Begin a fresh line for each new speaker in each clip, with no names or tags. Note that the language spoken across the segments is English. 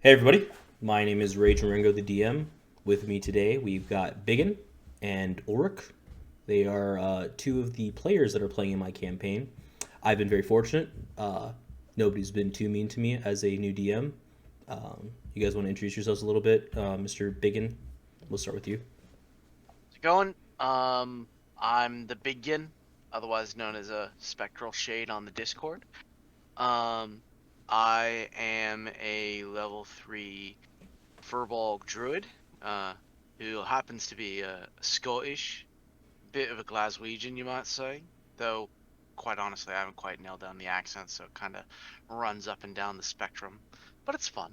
Hey everybody, my name is RaginRengo, the DM. With me today, we've got Biggin and Ulrich. They are two of the players that are playing in my campaign. I've been very fortunate. Nobody's been too mean to me as a new DM. You guys want to introduce yourselves a little bit? Mr. Biggin, we'll start with you.
How's it going? I'm the Biggin, otherwise known as a spectral shade on the Discord. Um, I am a level 3 Furbolg druid, uh, who happens to be a Scottish, bit of a Glaswegian, you might say. Though, quite honestly, I haven't quite nailed down the accent, so it kind of runs up and down the spectrum. But it's fun.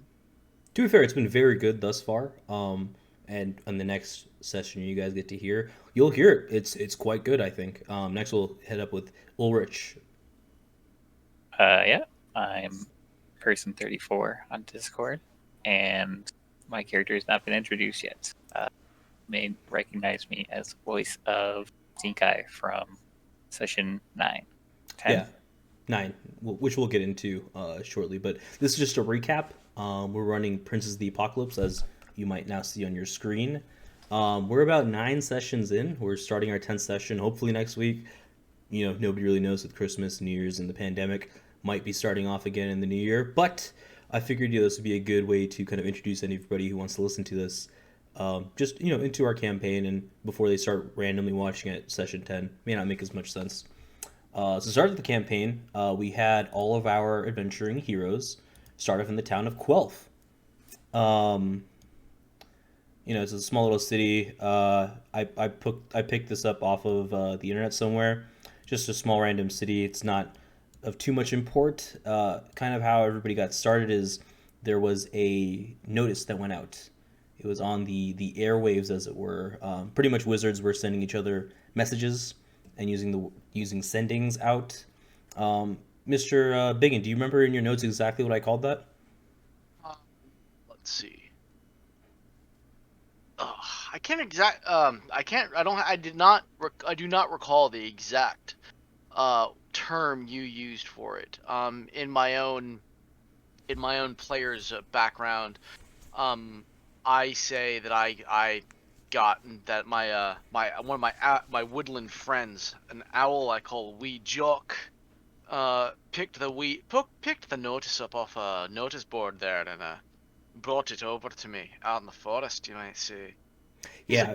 To be fair, it's been very good thus far. And on the next session, you guys get to hear. You'll hear it. It's quite good, I think. Next, we'll head up with Ulrich.
Yeah, I'm person 34 on Discord, and my character has not been introduced yet. May recognize me as voice of Zinkai from session 9. 10?
Yeah, nine, which we'll get into shortly. But this is just a recap. We're running Princes of the Apocalypse, as you might now see on your screen. We're about 9 sessions in. We're starting our 10th session, hopefully next week. Nobody really knows with Christmas, New Year's, and the pandemic. Might be starting off again in the new year. But I figured this would be a good way to kind of introduce anybody who wants to listen to this. Just, into our campaign, and before they start randomly watching it, session 10 may not make as much sense. So start of the campaign, we had all of our adventuring heroes start off in the town of Quelf. Um, it's a small little city. I picked this up off of the internet somewhere. Just a small random city. It's not of too much import. Kind of how everybody got started is there was a notice that went out. It was on the airwaves, as it were. Pretty much wizards were sending each other messages and using sendings out. Mr. Biggin, do you remember in your notes exactly what I called that?
Um, let's see. I can't exact. I can't. I don't. I did not. I do not recall the exact term you used for it. In my own player's background, um, I say that I got that my one of my woodland friends, an owl I call Wee Jock, picked the notice up off a notice board there and brought it over to me out in the forest, you might say.
Yeah,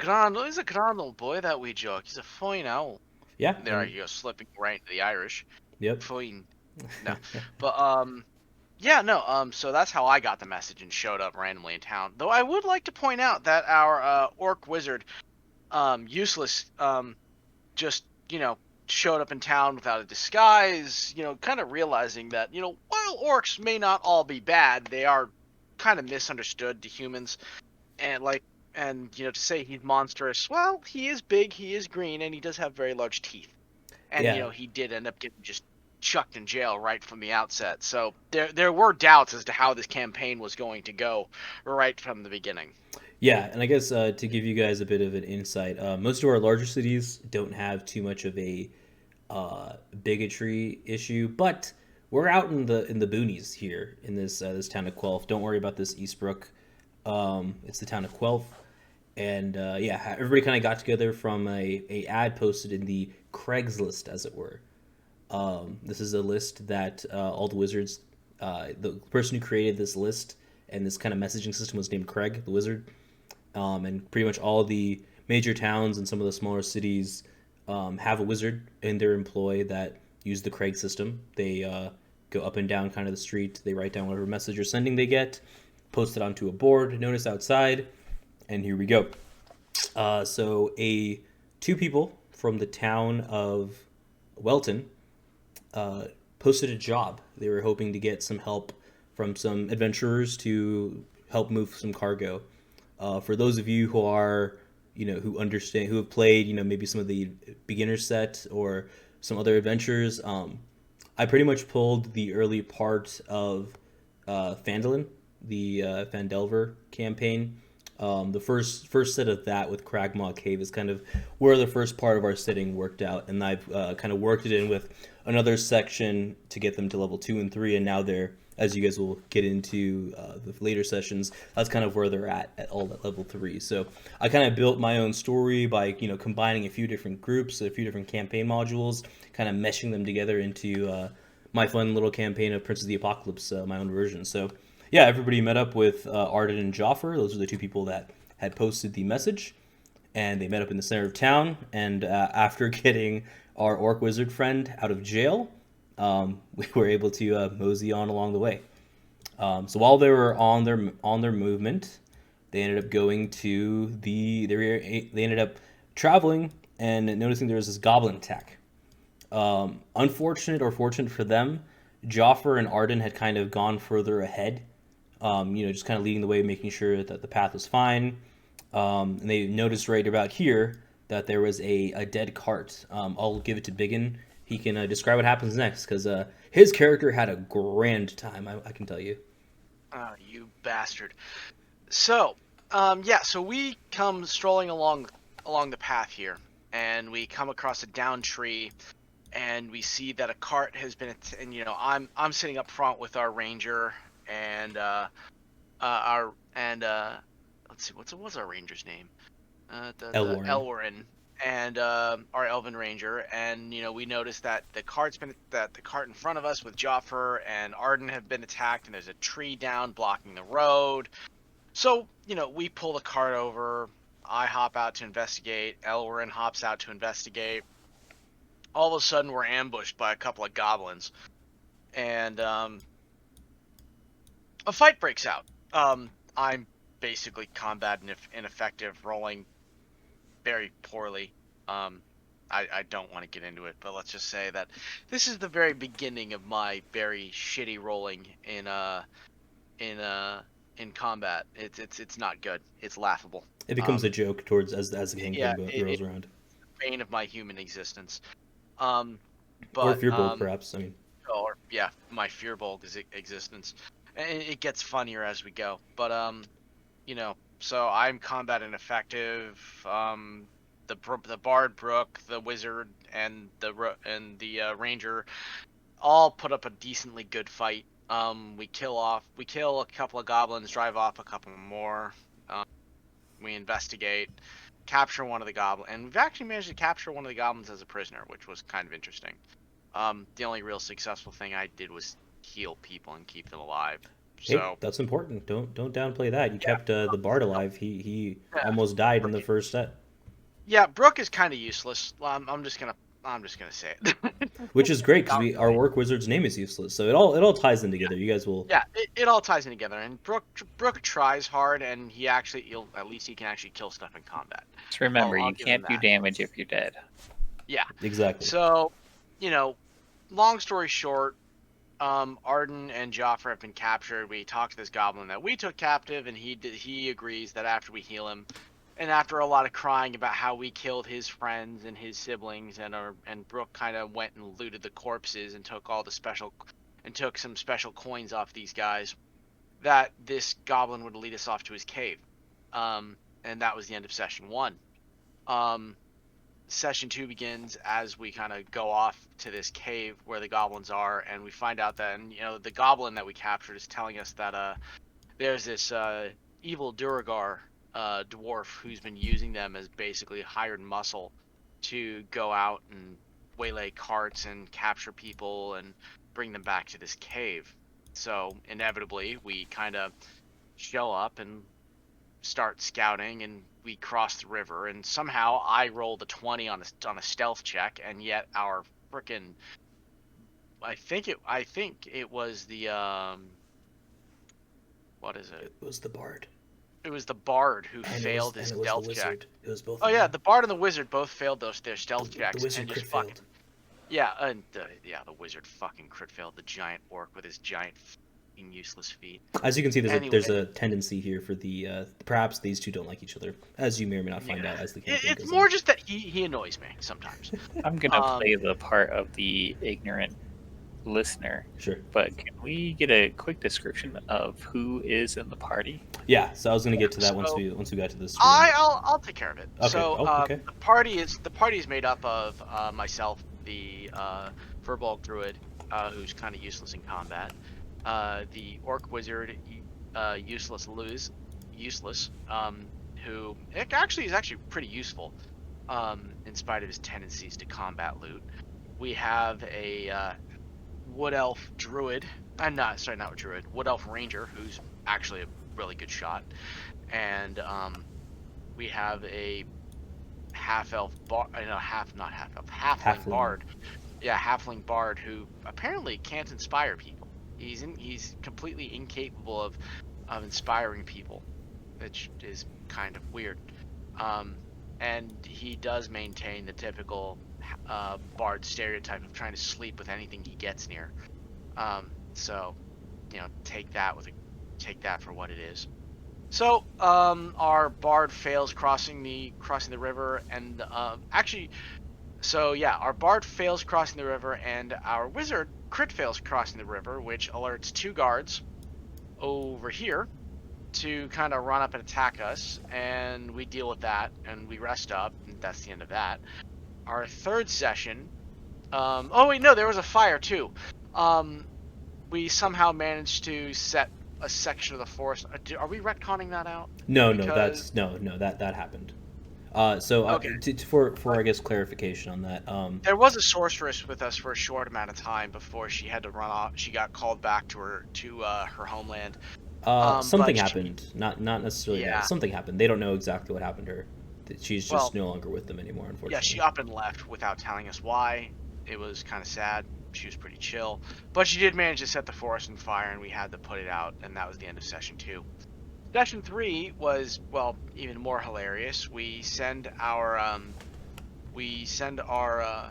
He's a grand old boy, that Wee Jock. He's a fine owl.
yeah,
There
and
you go, slipping right into the Irish.
yep.
Fine. No. But yeah, no, so that's how I got the message and showed up randomly in town. Though I would like to point out that our orc wizard, useless, just, showed up in town without a disguise, kind of realizing that, while orcs may not all be bad, they are kind of misunderstood to humans. And to say he's monstrous, well, he is big, he is green, and he does have very large teeth. And
Yeah,
he did end up getting just chucked in jail right from the outset. So there were doubts as to how this campaign was going to go right from the beginning.
yeah, and I guess to give you guys a bit of an insight, most of our larger cities don't have too much of a bigotry issue, but we're out in the boonies here in this town of Quelf. Don't worry about this Eastbrook. It's the town of Quelf, and yeah, everybody kind of got together from a ad posted in the Craigslist, as it were. This is a list that all the wizards, the person who created this list and this kind of messaging system was named Craig, the wizard. And pretty much all the major towns and some of the smaller cities have a wizard in their employ that use the Craig system. They go up and down kind of the street. They write down whatever message or sending they get, post it onto a board, notice outside, and here we go. So a two people from the town of Welton uh, posted a job. They were hoping to get some help from some adventurers to help move some cargo. For those of you who are, who understand, who have played, maybe some of the beginner set or some other adventures, I pretty much pulled the early part of Phandalin, the Phandelver campaign. The first set of that with Cragmaw Cave is kind of where the first part of our setting worked out, and I've kind of worked it in with another section to get them to level 2 and 3, and now they're as you guys will get into the later sessions, that's kind of where they're at all at level 3. So I kind of built my own story by combining a few different groups, a few different campaign modules, kind of meshing them together into my fun little campaign of Prince of the Apocalypse, my own version. So yeah, everybody met up with Arden and Joffer. Those are the 2 people that had posted the message, and they met up in the center of town. And after getting our orc wizard friend out of jail, we were able to mosey on along the way. So while they were on their movement, they ended up going to they ended up traveling and noticing there was this goblin attack. Unfortunate or fortunate for them, Joffer and Arden had kind of gone further ahead, just kind of leading the way, making sure that the path was fine. And they noticed right about here that there was a dead cart. I'll give it to Biggin. He can describe what happens next, because his character had a grand time, I can tell you.
Oh, you bastard. So, so we come strolling along the path here, and we come across a downed tree, and we see that a cart has been, and I'm sitting up front with our ranger, and let's see, what's our ranger's name? Elwarin, and our elven ranger, and we noticed that the cart in front of us with Joffer and Arden have been attacked, and there's a tree down blocking the road. So we pull the cart over. I hop out to investigate. Elwarin hops out to investigate. All of a sudden, we're ambushed by a couple of goblins, and a fight breaks out. I'm basically combat ineffective, rolling very poorly. I don't want to get into it, but let's just say that this is the very beginning of my very shitty rolling in combat. It's not good. It's laughable.
It becomes a joke towards as the game rolls around.
Bane of my human existence.
Or Fearbolt, perhaps. I mean.
Or my Fearbolt existence. And it gets funnier as we go. But so I'm combat ineffective. The Bard Brook, the Wizard, and the Ranger all put up a decently good fight. We kill a couple of goblins, drive off a couple more. We investigate, capture one of the goblins, and we've actually managed to capture one of the goblins as a prisoner, which was kind of interesting. The only real successful thing I did was heal people and keep them alive. So
hey, that's important. Don't downplay that. You kept the Bard alive. He almost died in the first set.
Yeah, Brook is kind of useless. I'm just gonna say it.
Which is great because our orc wizard's name is useless, so it all ties in together. You guys will.
Yeah, it all ties in together, and Brook tries hard, and at least he can actually kill stuff in combat.
Just remember, you can't do damage if you're dead.
Yeah,
exactly.
So, long story short, Arden and Joffer have been captured. We talked to this goblin that we took captive, and he agrees that after we heal him, and after a lot of crying about how we killed his friends and his siblings, and Brooke kind of went and looted the corpses and took some special coins off these guys, that this goblin would lead us off to his cave. And that was the end of session 1. Session 2 begins as we kind of go off to this cave where the goblins are, and we find out that the goblin that we captured is telling us that there's this evil Duragar dwarf who's been using them as basically hired muscle to go out and waylay carts and capture people and bring them back to this cave. So inevitably we kind of show up and start scouting, and we cross the river, and somehow I rolled a 20 on a stealth check, and yet our frickin' I think it was the what is it?
It was the Bard.
It was the Bard who failed his stealth check.
It was both.
Oh yeah, the Bard and the Wizard both failed their stealth checks.
The Wizard
and just
crit
fucking
failed.
Yeah, and the Wizard fucking crit failed the giant orc with his giant fucking useless feet.
As you can see, there's a tendency here for the perhaps these two don't like each other, as you may or may not find out as the campaign goes
It's more
on.
just that he annoys me sometimes.
I'm gonna play the part of the ignorant listener.
Sure.
But can we get a quick description of who is in the party?
Yeah, so I was going to get to that once we got to this.
I'll take care of it.
Okay.
So
okay.
the party is made up of myself, the Furbolg druid, who's kind of useless in combat, the orc wizard, useless, who actually is actually pretty useful, in spite of his tendencies to combat loot. We have a wood elf druid. I'm not sorry, not druid. Wood elf ranger, who's actually a really good shot, and we have a half elf bard. No, half not half elf, halfling
Halfling.
bard. Yeah, halfling bard who apparently can't inspire people. He's completely incapable of inspiring people, which is kind of weird. Um, and he does maintain the typical bard stereotype of trying to sleep with anything he gets near. So take that for what it is. So our bard fails crossing the river, and our bard fails crossing the river, and our wizard crit fails crossing the river, which alerts two guards over here to kind of run up and attack us, and we deal with that, and we rest up, and that's the end of that. Our third session. Oh wait, no, there was a fire too. Um, we somehow managed to set a section of the forest. Are we retconning that out?
No, no,
Because
that happened.
okay,
For
but
I guess clarification on that.
there was a sorceress with us for a short amount of time before she had to run off. She got called back to her homeland.
Something
But she,
happened. Not necessarily that.
yeah,
Something happened. They don't know exactly what happened to her. She's just
well,
no longer with them anymore,
yeah, she
unfortunately.
up and left without telling us why. It was kind of sad. She was pretty chill, but she did manage to set the forest on fire, and we had to put it out, and that was the end of session 2. Session 3 was, well, even more hilarious. We send our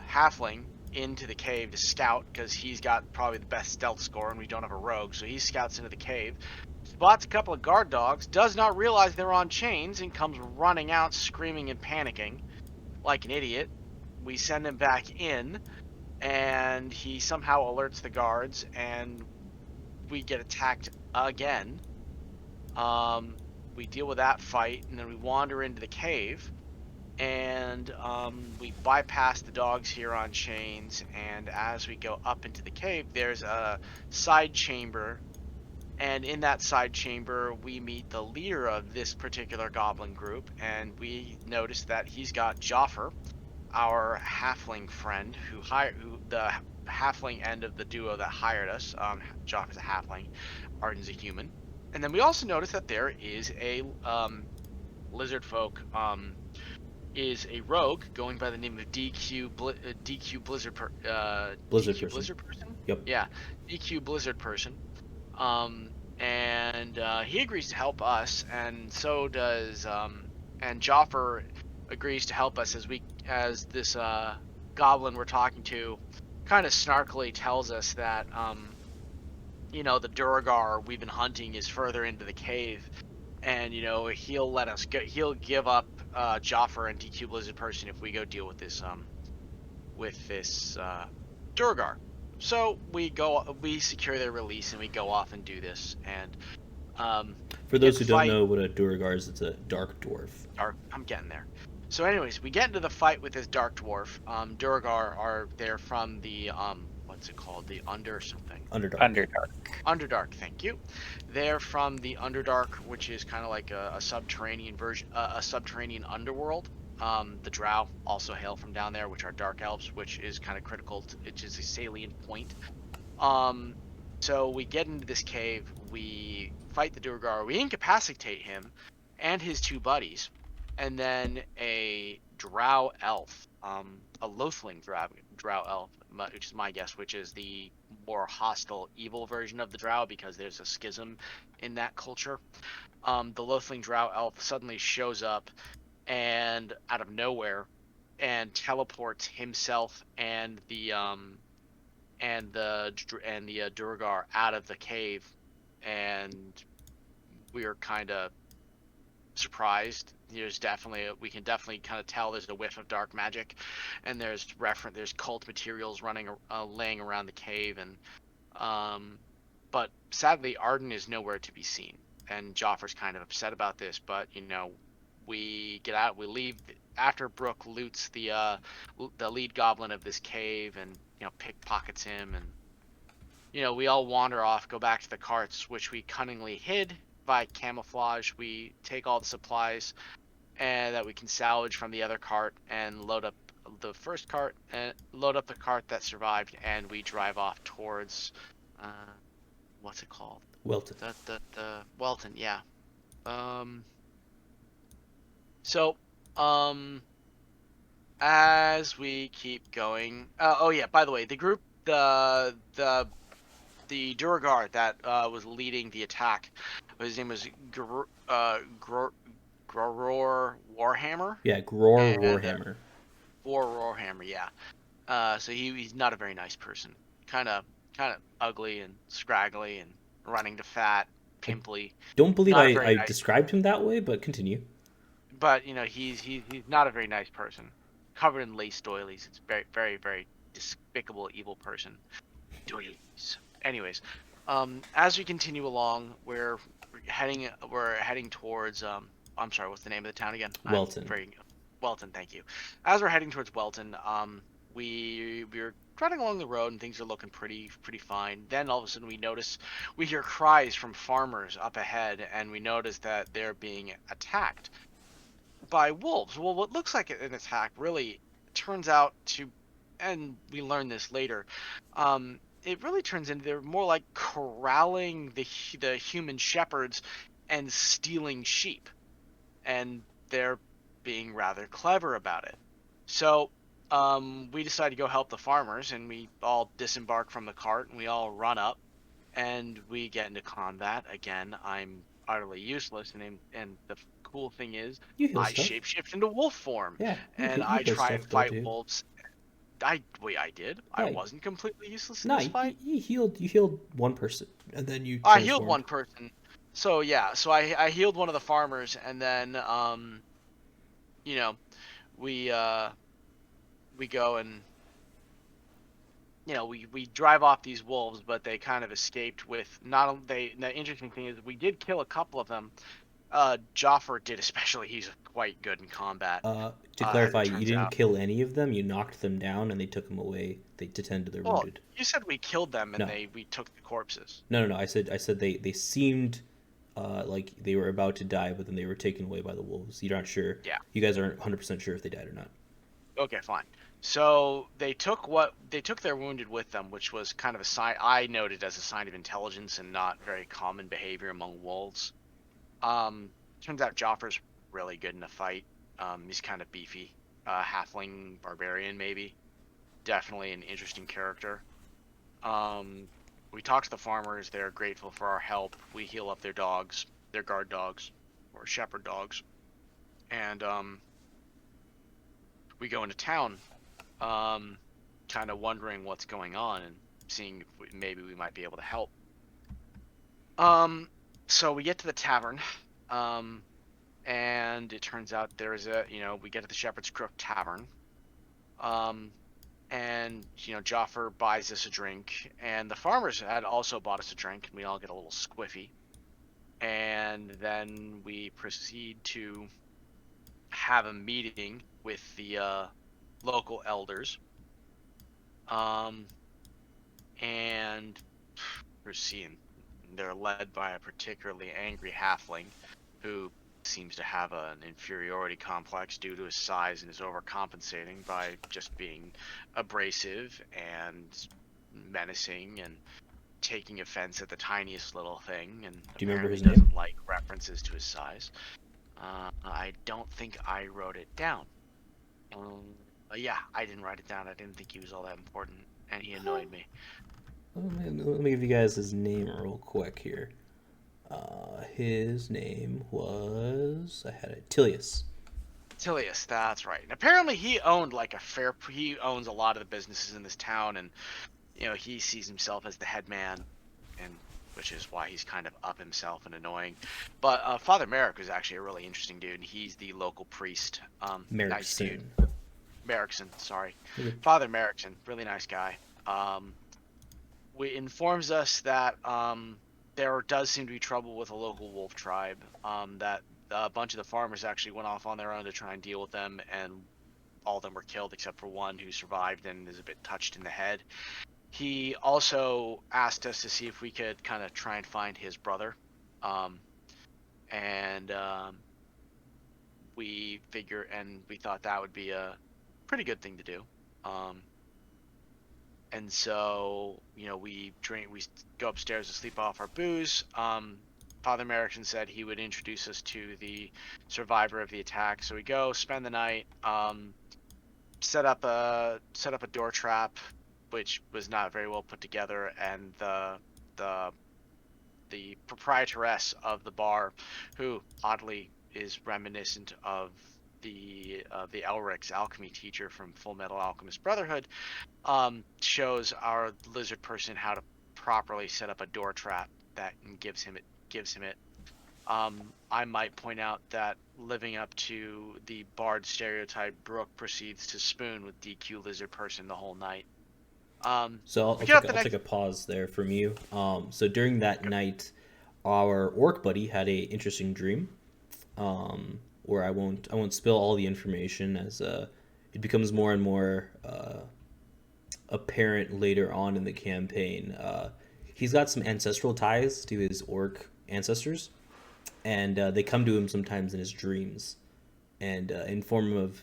halfling into the cave to scout because he's got probably the best stealth score, and we don't have a rogue, so he scouts into the cave, spots a couple of guard dogs, does not realize they're on chains, and comes running out screaming and panicking like an idiot. We send him back in, and he somehow alerts the guards, and we get attacked again. We deal with that fight, and then we wander into the cave, and we bypass the dogs here on chains. And as we go up into the cave, there's a side chamber, and in that side chamber, we meet the leader of this particular goblin group, and we notice that he's got Joffer, our halfling friend, who the halfling end of the duo that hired us. Joffer's a halfling, Arden's a human. And then we also notice that there is a lizard folk is a rogue going by the name of DQ
Blizzard
DQ
person.
Blizzard person.
Yep.
Yeah, DQ Blizzard person. And he agrees to help us, and so does and Joffer agrees to help us as this goblin we're talking to kind of snarkily tells us that the Duragar we've been hunting is further into the cave, and he'll let us go. He'll give up Joffer and DQ Blizzard person if we go deal with this Duragar. So we secure their release, and we go off and do this, and
For
we get
those
the
who don't
fight.
know what a Duergar is, it's a dark dwarf.
I'm getting there. So, anyways, we get into the fight with this dark dwarf. Duragar are they're from the what's it called? The Under something.
Underdark.
Underdark.
Underdark, thank you. They're from the Underdark, which is kind of like a subterranean version, a subterranean underworld. The Drow also hail from down there, which are dark elves, which is kind of critical. Which is a salient point. Um, so we get into this cave, we fight the Durgar, we incapacitate him and his two buddies, and then a Drow elf, a Loathling Drow elf, which is my guess, which is the more hostile, evil version of the Drow because there's a schism in that culture. The Loathling Drow elf suddenly shows up and out of nowhere and teleports himself and the Durgar out of the cave, and we are kind of surprised. We can definitely kind of tell there's a whiff of dark magic, and there's cult materials laying around the cave, and but sadly Arden is nowhere to be seen, and Joffer's kind of upset about this, but we leave after Brooke loots the lead goblin of this cave and pickpockets him, and we all wander off, go back to the carts, which we cunningly hid by camouflage. We take all the supplies and that we can salvage from the other cart and load up the first cart and load up the cart that survived, and we drive off towards uh, what's it called?
Welton.
The Welton, yeah. Um. So, um, as we keep going, oh yeah. By the way, the group, the Duragard that was leading the attack, his name was Gror Warhammer,
Yeah, Gror
and
Warhammer.
Warhammer, yeah. So he's not a very nice person. Kind of ugly and scraggly and running to fat,
I
pimply.
don't believe
Not a very
I
nice
described him that way, but continue.
But he's not a very nice person. Covered in lace doilies. It's very very very despicable evil person. Doilies. Anyways, as we continue along, we're heading towards I'm sorry, what's the name of the town again? I'm
Welton.
very Welton, thank you. As we're heading towards Welton, we're trotting along the road and things are looking pretty fine. Then all of a sudden we hear cries from farmers up ahead, and we notice that they're being attacked by wolves. Well, what looks like an attack really turns out to, and we learn this later, it really turns into they're more like corralling the human shepherds and stealing sheep, and they're being rather clever about it. So, we decide to go help the farmers, and we all disembark from the cart, and we all run up, and we get into combat. Again, I'm utterly useless, and the cool thing is,
You heal
I
stuff.
shapeshift into wolf form,
Yeah,
and
you
I
heal
try and
stuff though,
fight
dude.
wolves. I did. I
Yeah,
wasn't completely useless in
nah,
this fight.
you healed one person, and then you
I healed
transformed.
one person. So yeah, so I healed one of the farmers, and then you know, we we go and we drive off these wolves, but they kind of escaped with not only they. The interesting thing is we did kill a couple of them. Joffer did especially. He's quite good in combat,
To
as
clarify,
it
you
turns
didn't
out.
kill any of them. You knocked them down, and they took them away. They to tend to their
Well,
wounded.
you said we killed them and
No,
we took the corpses.
no. I said they seemed like they were about to die, but then they were taken away by the wolves. You're not sure.
Yeah.
You guys aren't 100% sure if they died or not.
Okay, fine. So they took their wounded with them, which was kind of a sign I noted as a sign of intelligence and not very common behavior among wolves. Um, Turns out Joffer's really good in a fight. He's kind of beefy, halfling barbarian maybe. Definitely an interesting character. Um, we talk to the farmers. They're grateful for our help. We heal up their dogs, their guard dogs, or shepherd dogs, and we go into town, um, kind of wondering what's going on and seeing if maybe we might be able to help. Um, so we get to the tavern, um, and it turns out there is we get to the Shepherd's Crook Tavern, um, and Joffer buys us a drink, and the farmers had also bought us a drink, and we all get a little squiffy, and then we proceed to have a meeting with the local elders, um, and we're seeing they're led by a particularly angry halfling who seems to have an inferiority complex due to his size and is overcompensating by just being abrasive and menacing and taking offense at the tiniest little thing, and
Do you remember
apparently
his name?
doesn't like references to his size. I don't think I wrote it down. But yeah, I didn't write it down. I didn't think he was all that important, and he annoyed me.
Let me give you guys his name real quick here. His name was I had it Tilius.
Tilius, that's right. And apparently he owns a lot of the businesses in this town, and he sees himself as the head man, and which is why he's kind of up himself and annoying. But Father Merrick is actually a really interesting dude. He's the local priest. Nice dude.
Merrickson.
Merrickson, sorry.
Okay.
Father Merrickson, really nice guy. We informs us that there does seem to be trouble with a local wolf tribe. That a bunch of the farmers actually went off on their own to try and deal with them, and all of them were killed except for one who survived and is a bit touched in the head. he also asked us to see if we could kind of try and find his brother. And we thought that would be a pretty good thing to do. And so, we go upstairs to sleep off our booze. Father Merrickson said he would introduce us to the survivor of the attack. So we go, spend the night, set up a door trap, which was not very well put together, and the proprietress of the bar, who oddly is reminiscent of the Elric's alchemy teacher from Full Metal Alchemist Brotherhood, shows our lizard person how to properly set up a door trap that gives him it. I might point out that living up to the bard stereotype, Brooke proceeds to spoon with DQ lizard person the whole night.
So I'll take a pause there from you. So during that night, our orc buddy had a interesting dream, where I won't spill all the information as it becomes more and more apparent later on in the campaign. He's got some ancestral ties to his orc ancestors, and they come to him sometimes in his dreams, and inform him of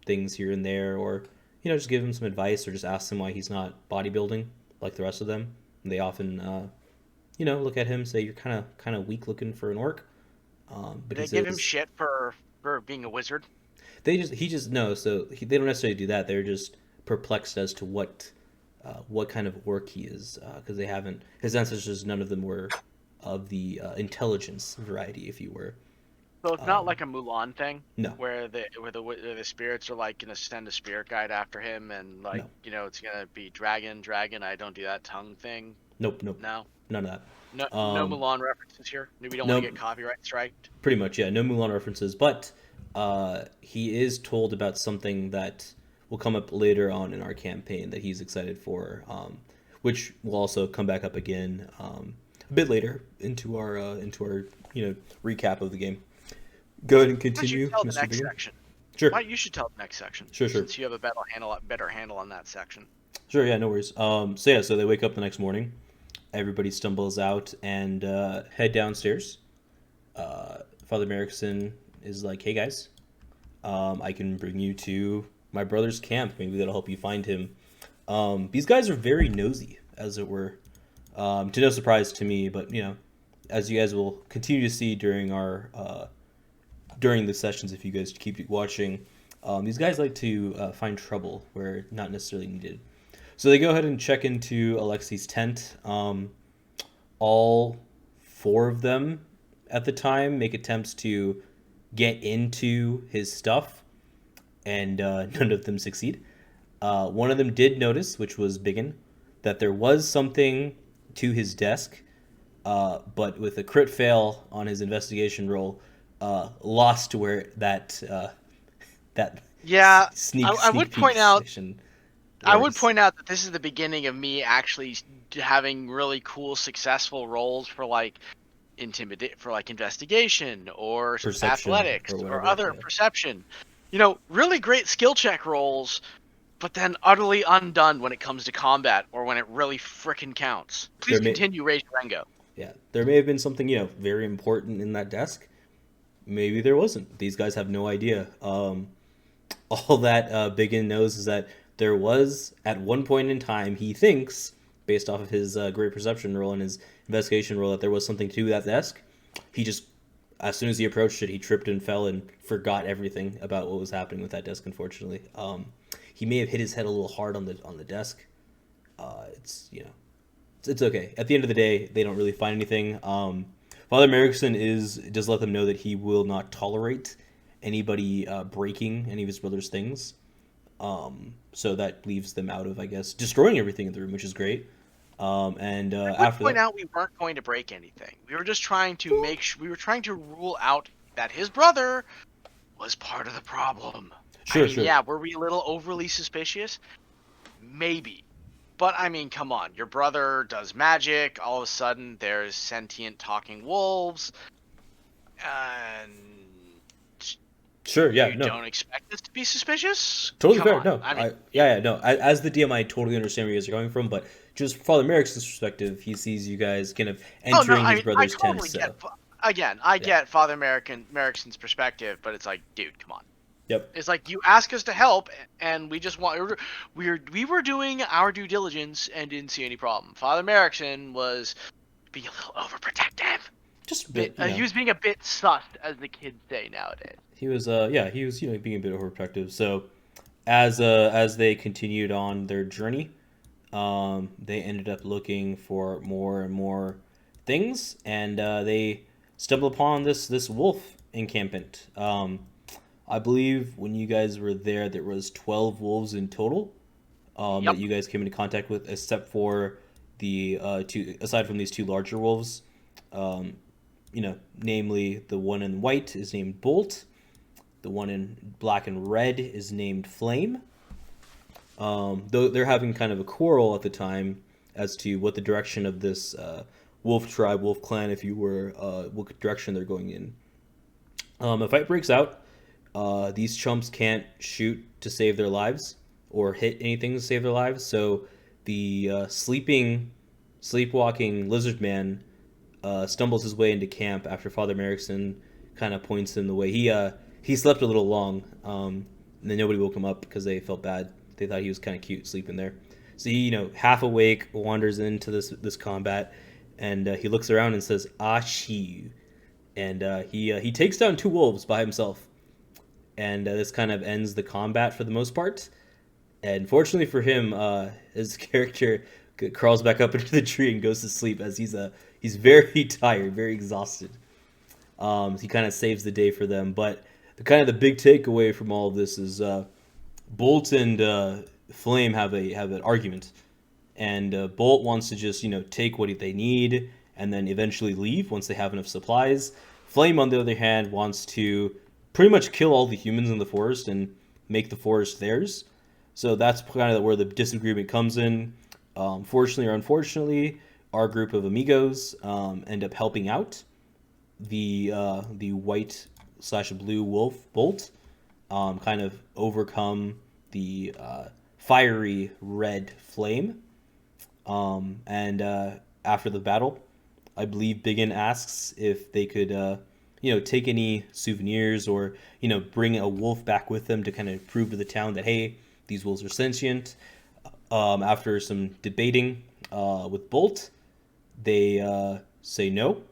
things here and there, or just give him some advice, or just ask him why he's not bodybuilding like the rest of them. And they often look at him, say, you're kind of weak looking for an orc. But
they give him shit for being a wizard.
They don't necessarily do that. They're just perplexed as to what kind of orc he is, because his ancestors, none of them were of the intelligence variety, if you were.
So it's not like a Mulan thing,
no,
where the spirits are like gonna send a spirit guide after him, and it's gonna be dragon. I don't do that tongue thing.
Nope.
No,
none of that.
No Mulan references here. We don't want to get copyright striked.
Pretty much, yeah. No Mulan references, but he is told about something that will come up later on in our campaign that he's excited for, which will also come back up again a bit later into our recap of the game. Go ahead and continue, Mr. Bingham.
Section.
Sure.
You should tell the next section.
Sure.
Since you have a better handle on that section.
Sure, yeah, no worries. So they wake up the next morning. Everybody stumbles out and head downstairs. Father Merrickson is like, hey guys, I can bring you to my brother's camp. Maybe that'll help you find him. These guys are very nosy, as it were. To no surprise to me, but as you guys will continue to see during the sessions, if you guys keep watching, these guys like to find trouble where not necessarily needed. So they go ahead and check into Alexi's tent. All four of them at the time make attempts to get into his stuff, and none of them succeed. One of them did notice, which was Biggin, that there was something to his desk, but with a crit fail on his investigation roll, lost where that sneak
I would point out
section.
I would point out that this is the beginning of me actually having really cool, successful rolls for like investigation or
Perception
athletics
or whatever,
other
yeah.
perception. Really great skill check rolls, but then utterly undone when it comes to combat or when it really frickin' counts. Please continue, RaginRengo.
Yeah, there may have been something very important in that desk. Maybe there wasn't. These guys have no idea. All that Biggin knows is that there was, at one point in time, he thinks, based off of his great perception roll and his investigation roll, that there was something to that desk. He just, as soon as he approached it, he tripped and fell and forgot everything about what was happening with that desk, unfortunately. He may have hit his head a little hard on the desk. It's okay. At the end of the day, they don't really find anything. Father Merrickson does let them know that he will not tolerate anybody breaking any of his brother's things. So that leaves them out of, I guess, destroying everything in the room, which is great. And after
point
that,
out we weren't going to break anything. We were just trying to we were trying to rule out that his brother was part of the problem.
Sure.
Yeah, were we a little overly suspicious? Maybe. But I mean, come on. Your brother does magic. All of a sudden, there's sentient talking wolves. And
sure, yeah,
you don't expect us to be suspicious?
Totally
Come
fair.
on.
No,
I mean,
no. As the DM, I totally understand where you guys are coming from, but just Father Merrick's perspective, he sees you guys kind of
Oh no,
entering
I
his
mean, I
brother's tent.
totally
So
get. Again, I
yeah,
get Father Merrickson's perspective, but it's like, dude, come on.
yep.
It's like you ask us to help, and we just want we were doing our due diligence and didn't see any problem. Father Merrickson was being a little overprotective.
Just a
Bit,
bit, you
he
know.
was being a bit sus, as the kids say nowadays.
He was, he was, being a bit overprotective. So as they continued on their journey, they ended up looking for more and more things, and they stumbled upon this wolf encampment. I believe when you guys were there was 12 wolves in total that
Yep.
you guys came into contact with, except for the two, aside from these two larger wolves. Um, namely the one in white is named Bolt, the one in black and red is named Flame. Though they're having kind of a quarrel at the time as to what the direction of this wolf tribe, wolf clan, if you were, what direction they're going in. A fight breaks out. These chumps can't shoot to save their lives or hit anything to save their lives. So the sleepwalking lizard man stumbles his way into camp after Father Merrickson kind of points him the way. He slept a little long, and then nobody woke him up because they felt bad. They thought he was kind of cute sleeping there. So he, half awake, wanders into this combat, and he looks around and says, "Ashiu," and he takes down 2 wolves by himself, and this kind of ends the combat for the most part. And fortunately for him, his character crawls back up into the tree and goes to sleep as he's very tired, very exhausted. He kind of saves the day for them. But the big takeaway from all of this is Bolt and Flame have an argument, and Bolt wants to just take what they need and then eventually leave once they have enough supplies. Flame, on the other hand, wants to pretty much kill all the humans in the forest and make the forest theirs. So that's kind of where the disagreement comes in. Fortunately or unfortunately, our group of amigos end up helping out the white slash blue wolf Bolt, kind of overcome the fiery red Flame. And after the battle, I believe Biggin asks if they could, take any souvenirs or, bring a wolf back with them to kind of prove to the town that, hey, these wolves are sentient. After some debating with Bolt, they say no,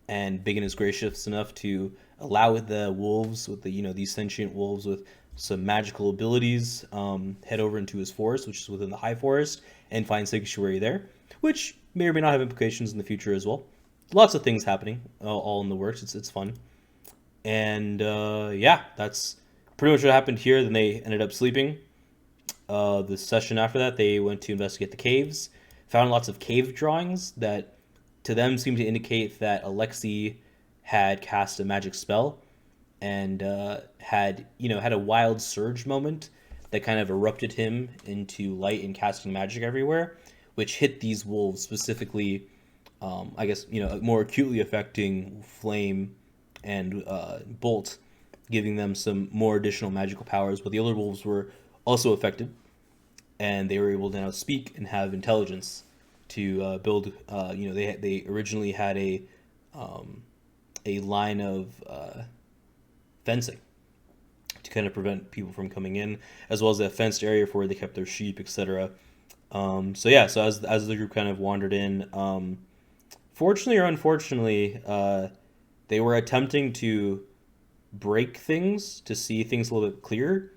and Biggin is gracious enough to allow the wolves with these sentient wolves with some magical abilities head over into his forest, which is within the high forest, and find sanctuary there, which may or may not have implications in the future as well. Lots of things happening, all in the works. It's fun, and that's pretty much what happened here. Then they ended up sleeping. The session after that, they went to investigate the caves, found lots of cave drawings that to them seemed to indicate that Alexei had cast a magic spell and had a wild surge moment that kind of erupted him into light and casting magic everywhere, which hit these wolves specifically. I guess more acutely affecting Flame and Bolt, giving them some more additional magical powers. But the other wolves were also affected, and they were able to now speak and have intelligence to build. They originally had a line of fencing to kind of prevent people from coming in, as well as a fenced area for where they kept their sheep, etc. So as the group kind of wandered in, fortunately or unfortunately, they were attempting to break things to see things a little bit clearer,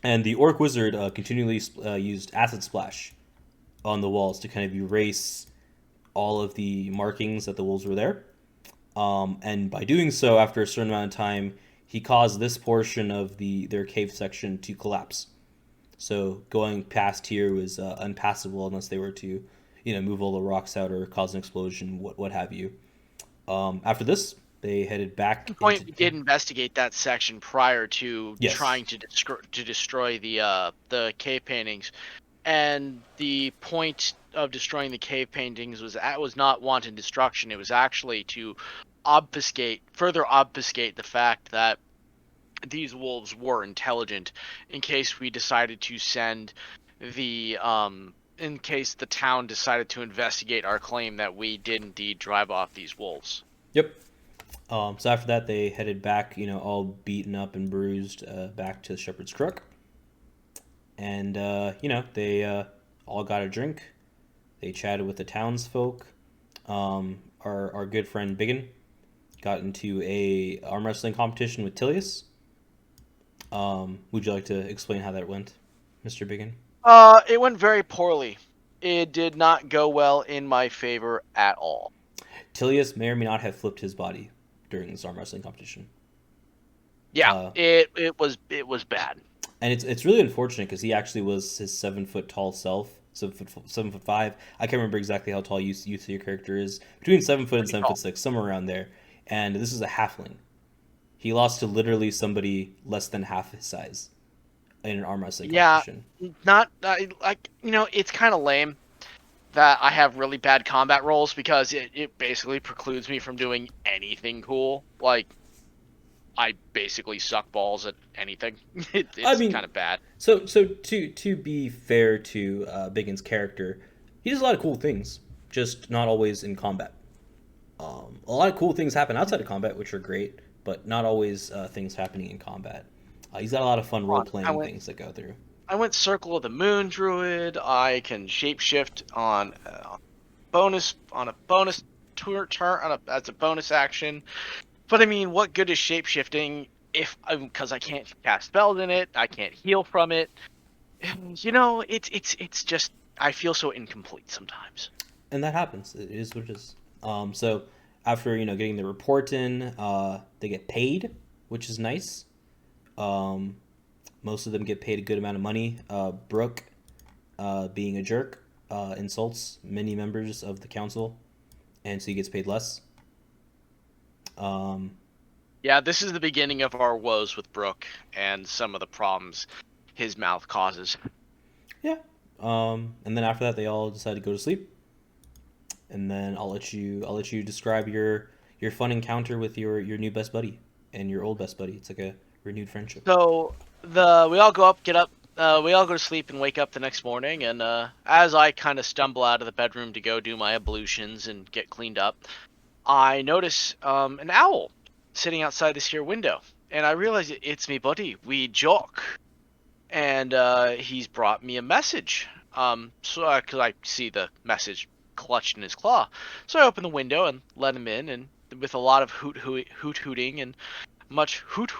and the orc wizard continually used acid splash on the walls to kind of erase all of the markings that the wolves were there. And by doing so, after a certain amount of time, he caused this portion of their cave section to collapse. So going past here was unpassable unless they were to, move all the rocks out or cause an explosion, what have you. After this, they headed back
Point,
into
we did investigate that section prior to
yes.
trying to destroy the cave paintings, and the point of destroying the cave paintings was not wanton destruction. It was actually to further obfuscate the fact that these wolves were intelligent, in case we decided to send the in case the town decided to investigate our claim that we did indeed drive off these wolves.
Yep. So after that, they headed back, all beaten up and bruised, back to Shepherd's Crook. And, they all got a drink. They chatted with the townsfolk. Our good friend Biggin got into a arm wrestling competition with Tilius. Would you like to explain how that went, Mr. Biggin?
It went very poorly. It did not go well in my favor at all.
Tilius may or may not have flipped his body during this arm wrestling competition.
Yeah, it was bad.
And it's really unfortunate because he actually was his 7 foot tall self, 7'5". I can't remember exactly how tall you think your character is. Between 7 foot and 7'6", somewhere around there. And this is a halfling. He lost to literally somebody less than half his size in an arm wrestling competition.
Not it's kind of lame that I have really bad combat rolls because it basically precludes me from doing anything cool. Like, I basically suck balls at anything. It's kind of bad.
So to be fair to Biggin's character, he does a lot of cool things, just not always in combat. A lot of cool things happen outside of combat, which are great, but not always things happening in combat. He's got a lot of fun role-playing things that go through.
I went Circle of the Moon Druid. I can shapeshift on a bonus turn as a bonus action. But I mean, what good is shapeshifting because I can't cast spells in it, I can't heal from it. It's just I feel so incomplete sometimes.
And that happens. It is what it is. So after getting the report in, they get paid, which is nice. Most of them get paid a good amount of money. Brooke, being a jerk, insults many members of the council, and so he gets paid less.
Yeah, this is the beginning of our woes with Brooke and some of the problems his mouth causes.
Yeah. And then after that, they all decide to go to sleep. And then I'll let you describe your fun encounter with your new best buddy and your old best buddy. It's like a renewed friendship.
So we all go to sleep and wake up the next morning, and as I kind of stumble out of the bedroom to go do my ablutions and get cleaned up, I notice an owl sitting outside this here window, and I realize it's me buddy, Wee Jock, and he's brought me a message. So because I see the message clutched in his claw, so I open the window and let him in, and with a lot of hooting and much hoot.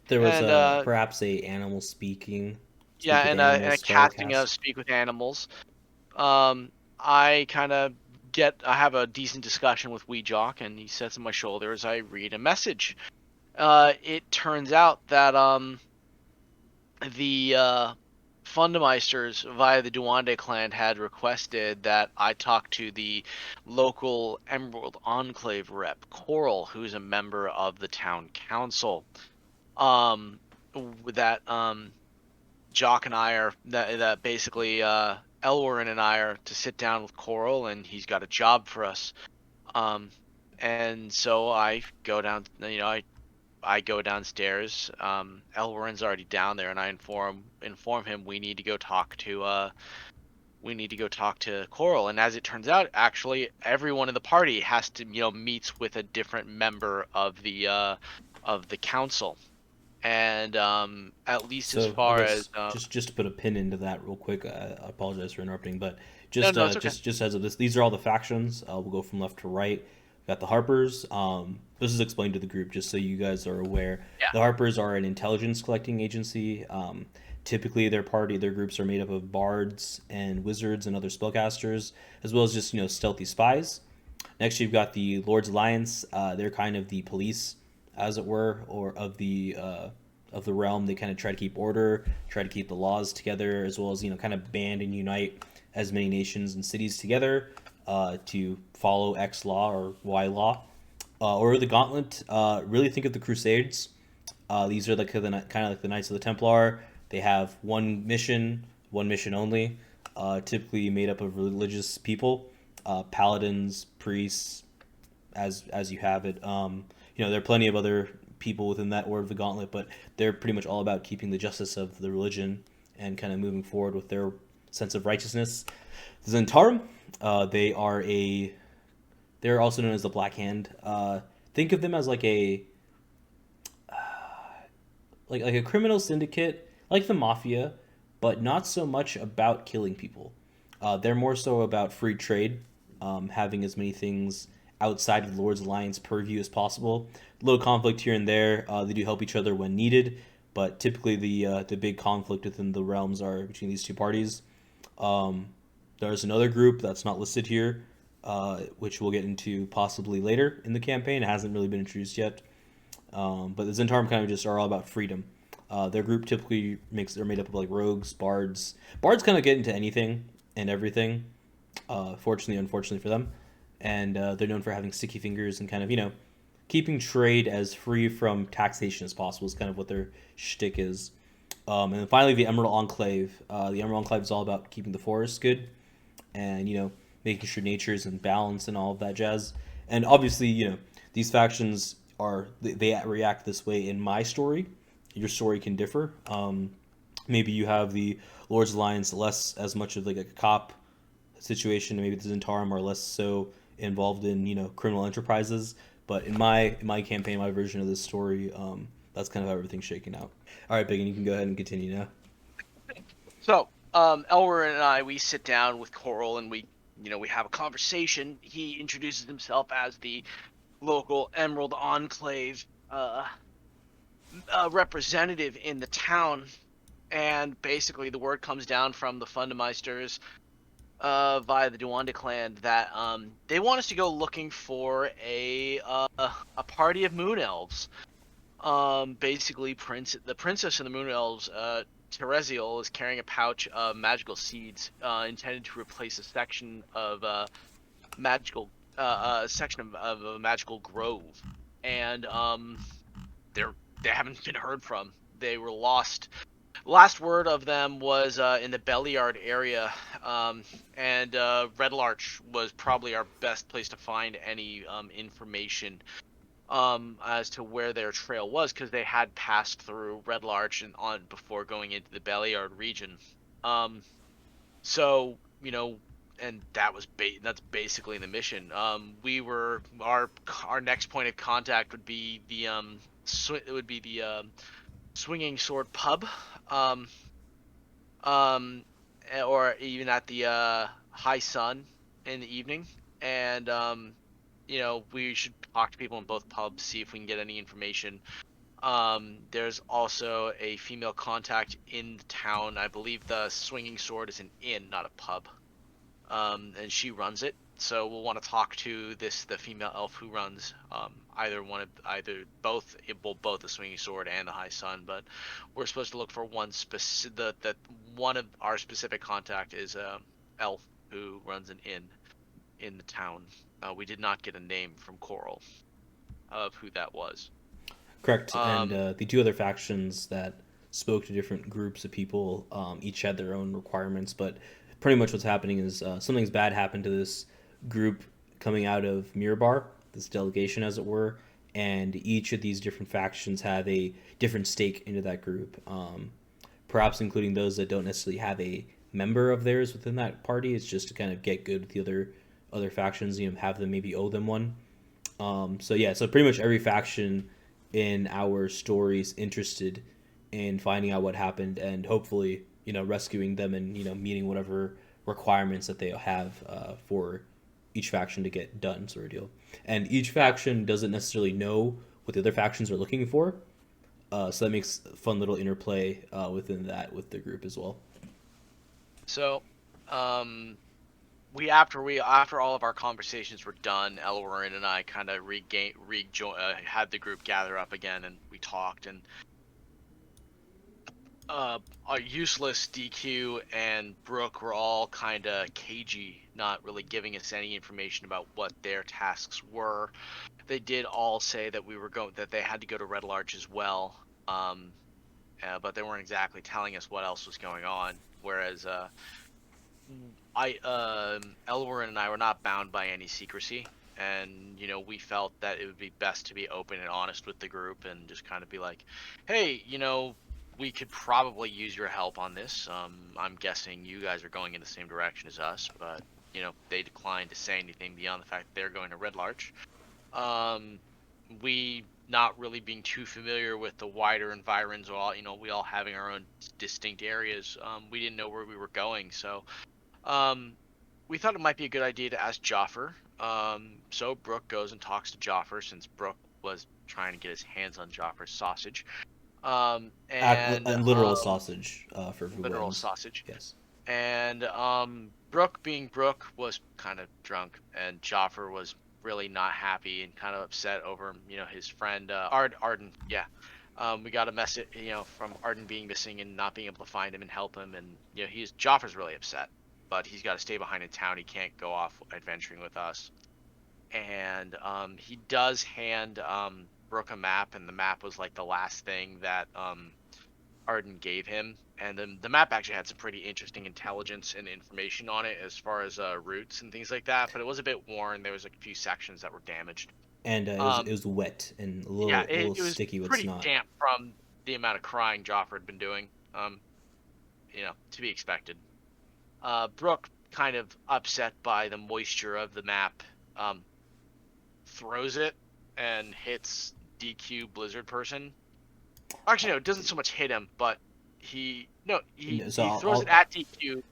There was perhaps a animal speaking.
And a casting of speak with animals. I have a decent discussion with Wee Jock, and he sits on my shoulder as I read a message. It turns out that the Fundameisters via the Duande clan had requested that I talk to the local Emerald Enclave rep, Coral, who's a member of the town council. Jock and I are that basically Elwarin and I are to sit down with Coral, and he's got a job for us. And so I go down. I go downstairs. Elwarin's already down there, and I inform him we need to go talk to Coral. And as it turns out, actually, everyone in the party has to meets with a different member of the council. And at least as far as
just to put a pin into that real quick, I apologize for interrupting, but
it's okay.
just as of this, these are all the factions. We'll go from left to right. Got the Harpers. This is explained to the group just so you guys are aware.
Yeah.
The Harpers are an intelligence collecting agency. Typically, their groups are made up of bards and wizards and other spellcasters, as well as just stealthy spies. Next, you've got the Lord's Alliance. They're kind of the police, as it were, or of the realm. They kind of try to keep order, try to keep the laws together, as well as kind of band and unite as many nations and cities together to follow X law or Y law. Or the Gauntlet. Really think of the Crusades. These are kind of like the Knights of the Templar. They have one mission only. Typically made up of religious people, paladins, priests, as you have it. There are plenty of other people within that Order of the Gauntlet, but they're pretty much all about keeping the justice of the religion and kind of moving forward with their sense of righteousness. The Zentarum, they're also known as the Black Hand. Think of them as like a criminal syndicate, like the mafia, but not so much about killing people. They're more so about free trade, having as many things outside of the Lord's Alliance purview as possible. A little conflict here and there. They do help each other when needed, but typically the big conflict within the realms are between these two parties. Um, there's another group that's not listed here, which we'll get into possibly later in the campaign. It hasn't really been introduced yet. But the Zentarum kind of just are all about freedom. Their group typically they're made up of like rogues, bards. Bards kind of get into anything and everything. Fortunately, unfortunately for them, and they're known for having sticky fingers and kind of keeping trade as free from taxation as possible is kind of what their shtick is. And then finally, the Emerald Enclave. The Emerald Enclave is all about keeping the forests good, and making sure nature is in balance and all of that jazz. And obviously, these factions they react this way in my story. Your story can differ. Maybe you have the Lord's Alliance less as much of like a cop situation. Maybe the Zentarum are less so involved in criminal enterprises. But in my campaign, my version of this story, that's kind of how everything's shaking out. All right, Biggin, you can go ahead and continue now.
So, Elwer and I, we sit down with Coral and we have a conversation. He introduces himself as the local Emerald Enclave representative in the town, and basically the word comes down from the Fundameisters via the Duanda clan that they want us to go looking for a party of moon elves. Basically, the princess of the moon elves, Tereziel, is carrying a pouch of magical seeds intended to replace a section of magical of a magical grove, and they haven't been heard from. They were lost. Last word of them was in the Bellyard area, and Red Larch was probably our best place to find any information as to where their trail was, because they had passed through Red Larch and on before going into the Bellyard region. So and that's basically the mission. We were our next point of contact would be the Swinging Sword Pub, um, um, or even at the High Sun in the evening, and we should talk to people in both pubs, see if we can get any information. There's also a female contact in the town. I believe the Swinging Sword is an inn, not a pub. And she runs it. So we'll want to talk to the female elf who runs both the Swinging Sword and the High Sun. But we're supposed to look for one specific. That one of our specific contact is elf who runs an inn in the town. We did not get a name from Coral of who that was.
Correct. And the two other factions that spoke to different groups of people each had their own requirements, but pretty much what's happening is something's bad happened to this group coming out of Mirabar, this delegation as it were, and each of these different factions have a different stake into that group, perhaps including those that don't necessarily have a member of theirs within that party. It's just to kind of get good with the other factions, have them maybe owe them one. So pretty much every faction in our stories interested in finding out what happened and hopefully rescuing them and meeting whatever requirements that they have for each faction to get done, sort of deal. And each faction doesn't necessarily know what the other factions are looking for, so that makes a fun little interplay within that with the group as well.
So, after all of our conversations were done, Elwarin and I kind of had the group gather up again, and we talked. And our useless DQ and Brooke were all kind of cagey, not really giving us any information about what their tasks were. They did all say that that they had to go to Red Larch as well, but they weren't exactly telling us what else was going on. Whereas Elwarin and I were not bound by any secrecy, and we felt that it would be best to be open and honest with the group and just kind of be like, hey, we could probably use your help on this. I'm guessing you guys are going in the same direction as us, but they declined to say anything beyond the fact that they're going to Red Larch. We not really being too familiar with the wider environs, or we all having our own distinct areas. We didn't know where we were going, so we thought it might be a good idea to ask Joffer. So Brooke goes and talks to Joffer, since Brooke was trying to get his hands on Joffer's sausage. And
literal sausage for
literal
Wens.
sausage.
Yes.
And Brooke, being Brooke, was kind of drunk, and Joffer was really not happy and kind of upset over his friend Arden. Yeah. We got a message from Arden being missing and not being able to find him and help him, and Joffer's really upset, but he's got to stay behind in town. He can't go off adventuring with us. And he does hand Brooke a map, and the map was like the last thing that Arden gave him. And then the map actually had some pretty interesting intelligence and information on it as far as routes and things like that, but it was a bit worn. There was like a few sections that were damaged.
And it was wet and a little
it was
sticky with
pretty
snot.
damp from the amount of crying Joffer had been doing. To be expected. Brooke, kind of upset by the moisture of the map, throws it and hits DQ Blizzard person. Actually, no, it doesn't so much hit him, but he throws it at DQ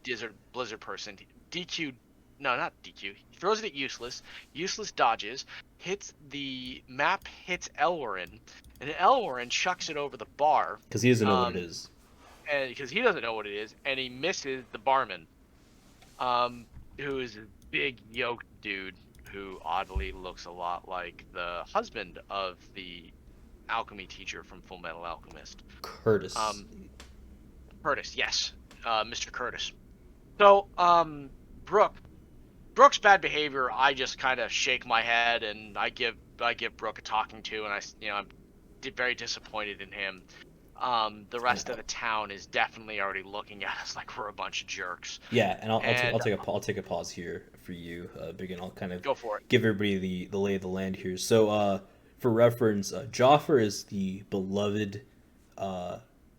Blizzard person. DQ, no, not DQ. He throws it at Useless. Useless dodges, hits the map, hits Elwarin, and Elwarin chucks it over the bar
because he doesn't know what it is.
And because he doesn't know what it is, and he misses the barman, who is a big yoked dude who oddly looks a lot like the husband of the alchemy teacher from Full Metal Alchemist.
Curtis.
Curtis, yes. Mr. Curtis. So, Brooke's bad behavior, I just kind of shake my head and I give Brooke a talking to, and I'm very disappointed in him. The rest of the town is definitely already looking at us like we're a bunch of jerks.
Yeah, and I'll take a pause here for you, Big, I'll kind of
go for it.
Give everybody the lay of the land here. So, for reference, Joffer is the beloved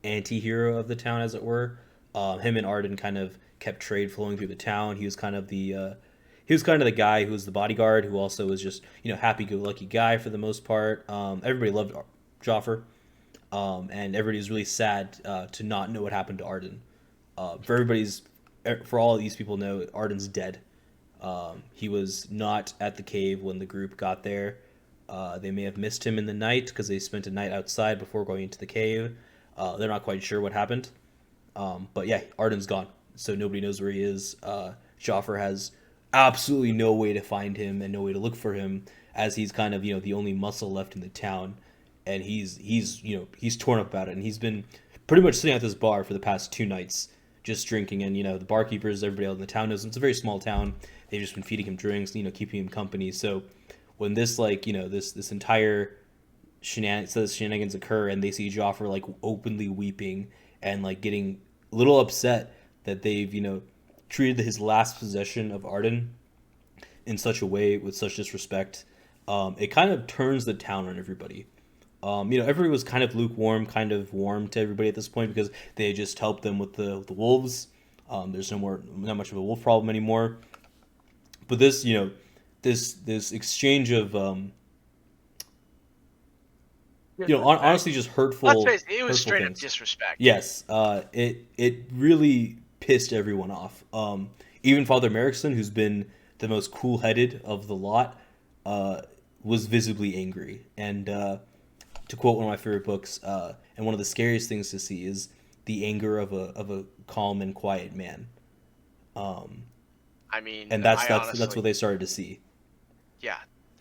anti-hero of the town, as it were. Him and Arden kind of kept trade flowing through the town. He was kind of the guy who was the bodyguard, who also was just happy-go-lucky guy for the most part. Everybody loved Joffer. And everybody was really sad to not know what happened to Arden. For all these people know, Arden's dead. He was not at the cave when the group got there. They may have missed him in the night because they spent a night outside before going into the cave. They're not quite sure what happened. But yeah, Arden's gone, so nobody knows where he is. Joffer has absolutely no way to find him and no way to look for him, as he's kind of the only muscle left in the town. And he's torn up about it, and he's been pretty much sitting at this bar for the past 2 nights, just drinking. And the barkeepers, everybody else in the town knows him. It's a very small town. They've just been feeding him drinks, keeping him company. So when this this entire shenanigans occur, and they see Joffer like openly weeping and like getting a little upset that they've treated his last possession of Arden in such a way with such disrespect, it kind of turns the town on everybody. Everybody was kind of lukewarm, kind of warm to everybody at this point because they just helped them with the wolves. There's not much of a wolf problem anymore. But this, this exchange of, honestly, just hurtful.
Let's face it, it was straight
things.
Up disrespect.
Yes, it really pissed everyone off. Even Father Merrickson, who's been the most cool-headed of the lot, was visibly angry. And to quote one of my favorite books, and one of the scariest things to see is the anger of a calm and quiet man. And that's what they started to see.
Yeah,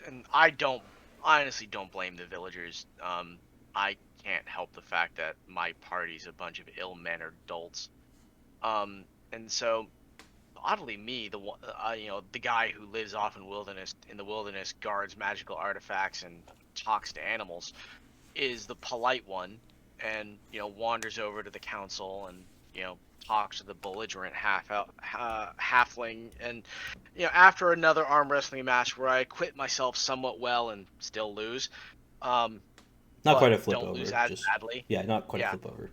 and I honestly don't blame the villagers. I can't help the fact that my party's a bunch of ill-mannered dolts. And so, oddly, me, the guy who lives off in the wilderness, guards magical artifacts and talks to animals, is the polite one, and wanders over to the council and talks to the belligerent halfling, and after another arm wrestling match where I acquit myself somewhat well and still lose,
not quite a flip
don't
over,
lose as badly.
Yeah, not quite a flip over.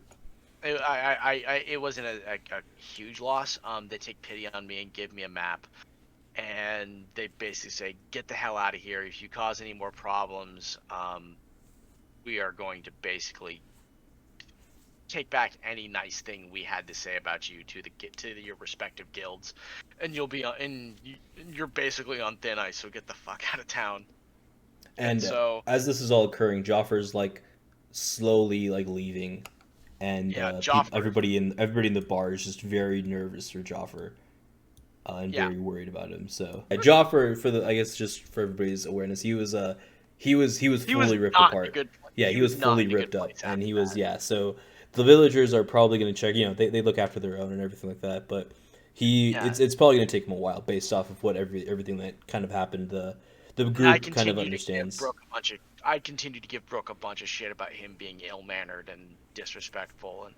It wasn't a huge loss. They take pity on me and give me a map, and they basically say, "Get the hell out of here. If you cause any more problems, we are going to basically take back any nice thing we had to say about you to your respective guilds, and you're basically on thin ice. So get the fuck out of town." And
And
so,
as this is all occurring, Joffrey's like slowly like leaving, and
yeah, Joffrey.
everybody in the bar is just very nervous for Joffrey, and
Yeah,
very worried about him. So Joffrey, for the I guess just for everybody's awareness, he was
he was
fully ripped
not in a
apart.
good.
Yeah,
He
he
was
was
not
fully
in a good
ripped up,
place
and
after
he was
that.
yeah. So the villagers are probably going to check. You know, they look after their own and everything like that. But
Yeah,
it's probably going to take him a while based off of what everything that kind of happened. The
and I
group kind of
continue to give
understands.
Brooke a bunch of. I continue to give Brooke a bunch of shit about him being ill-mannered and disrespectful, and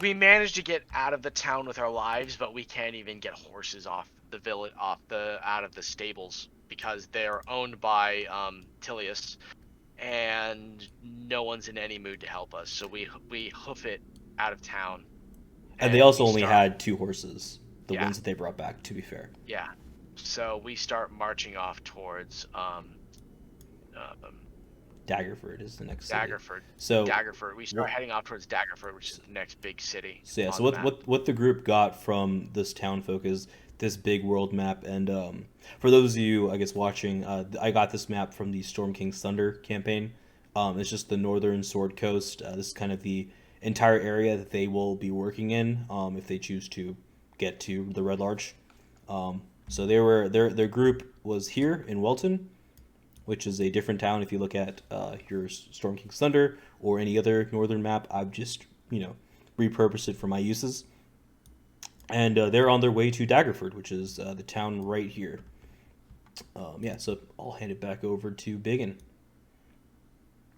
we managed to get out of the town with our lives, but we can't even get horses off the village, out of the stables because they're owned by Tilius, and no one's in any mood to help us. So we hoof it out of town,
And they
and
also
we
only
start.
had two horses, the
Yeah,
ones that they brought back. To be fair,
yeah. So we start marching off towards
Daggerford is the next city.
Daggerford.
So,
Daggerford. We start heading off towards Daggerford, which is the next big city
so yeah. So
on the
what
map.
what the group got from this town folk is this big world map, and for those of you I guess watching, I got this map from the Storm King's Thunder campaign. It's just the northern Sword Coast. This is kind of the entire area that they will be working in, if they choose to get to the Red Larch. So they were their group was here in Welton, which is a different town. If you look at your Storm King's Thunder or any other northern map, I've just repurposed it for my uses. And they're on their way to Daggerford, which is the town right here. Yeah, so I'll hand it back over to Biggin.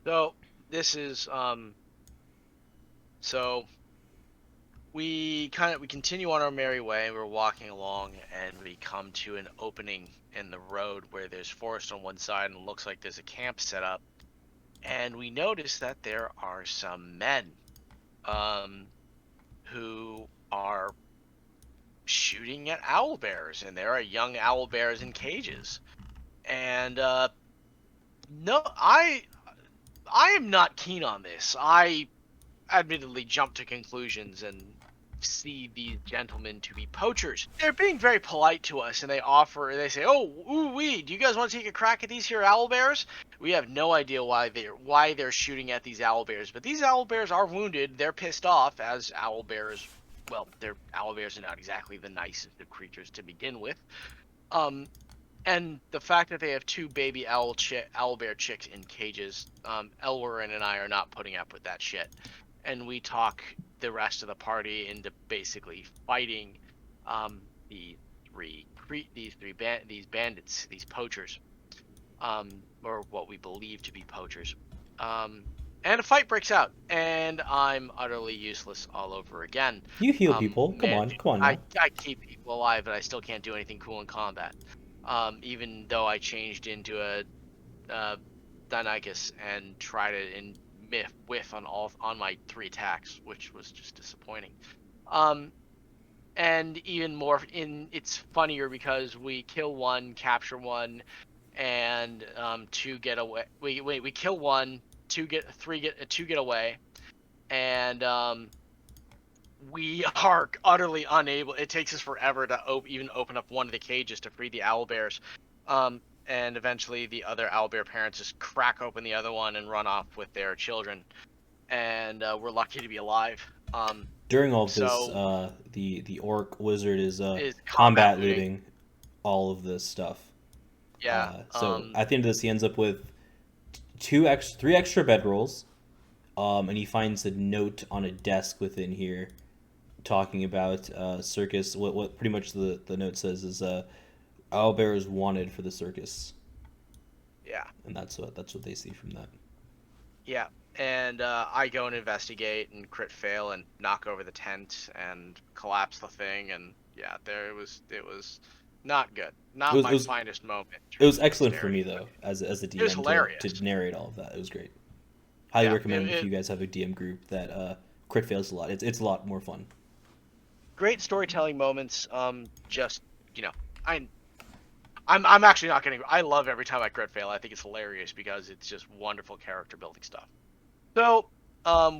So this is so we continue on our merry way. We're walking along, and we come to an opening in the road where there's forest on one side and it looks like there's a camp set up. And we notice that there are some men um who are shooting at owl bears, and there are young owl bears in cages. And no, I am not keen on this. I admittedly jump to conclusions and see these gentlemen to be poachers. They're being very polite to us, and they say, "Oh, ooh wee, do you guys want to take a crack at these here owl bears?" We have no idea why they're shooting at these owl bears, but these owl bears are wounded. They're pissed off, as owl bears. Well, owl bears are not exactly the nicest of creatures to begin with. Um, and the fact that they have two baby owl bear chicks in cages, Elwarin and I are not putting up with that shit. And we talk the rest of the party into basically fighting um, the these bandits, these poachers, or what we believe to be poachers. And a fight breaks out, and I'm utterly useless all over again.
You heal people. Come on now.
I keep people alive, but I still can't do anything cool in combat. Even though I changed into a Deinonychus and tried to whiff on my 3 attacks, which was just disappointing. And even more, it's funnier because we kill one, capture one, and 2 get away. We kill one, 2 get away, and we are utterly unable. It takes us forever to even open up one of the cages to free the owl bears. And eventually the other owlbear parents just crack open the other one and run off with their children. And we're lucky to be alive.
During all of this,
So
the orc wizard is
is
combat
looting.
looting all of this stuff.
Yeah.
So at the end of this, he ends up with 3 extra bedrolls, and he finds a note on a desk within here, talking about circus. What pretty much the note says is owlbear is wanted for the circus,
Yeah.
and that's what they see from that.
Yeah. And I go and investigate and crit fail and knock over the tent and collapse the thing, and yeah, it was not good. Not
It was
my
it was
finest moment.
it was excellent for me
Dexterity,
though, as a
but it was
DM
hilarious.
to narrate all of that. It was great. Highly
Yeah.
recommend if you guys have a DM group that crit fails a lot. It's a lot more fun.
Great storytelling moments. Just I'm actually not getting. I love every time I crit fail. I think it's hilarious because it's just wonderful character building stuff. So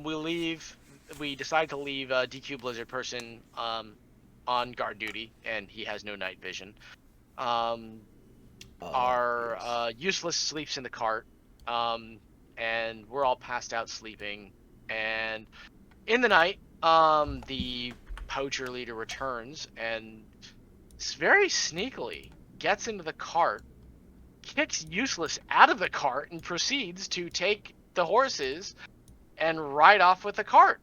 we leave. We decide to leave DQ Blizzard person on guard duty, and he has no night vision. Our useless sleeps in the cart, and we're all passed out sleeping. And in the night, the poacher leader returns and very sneakily gets into the cart, kicks useless out of the cart, and proceeds to take the horses and ride off with the cart.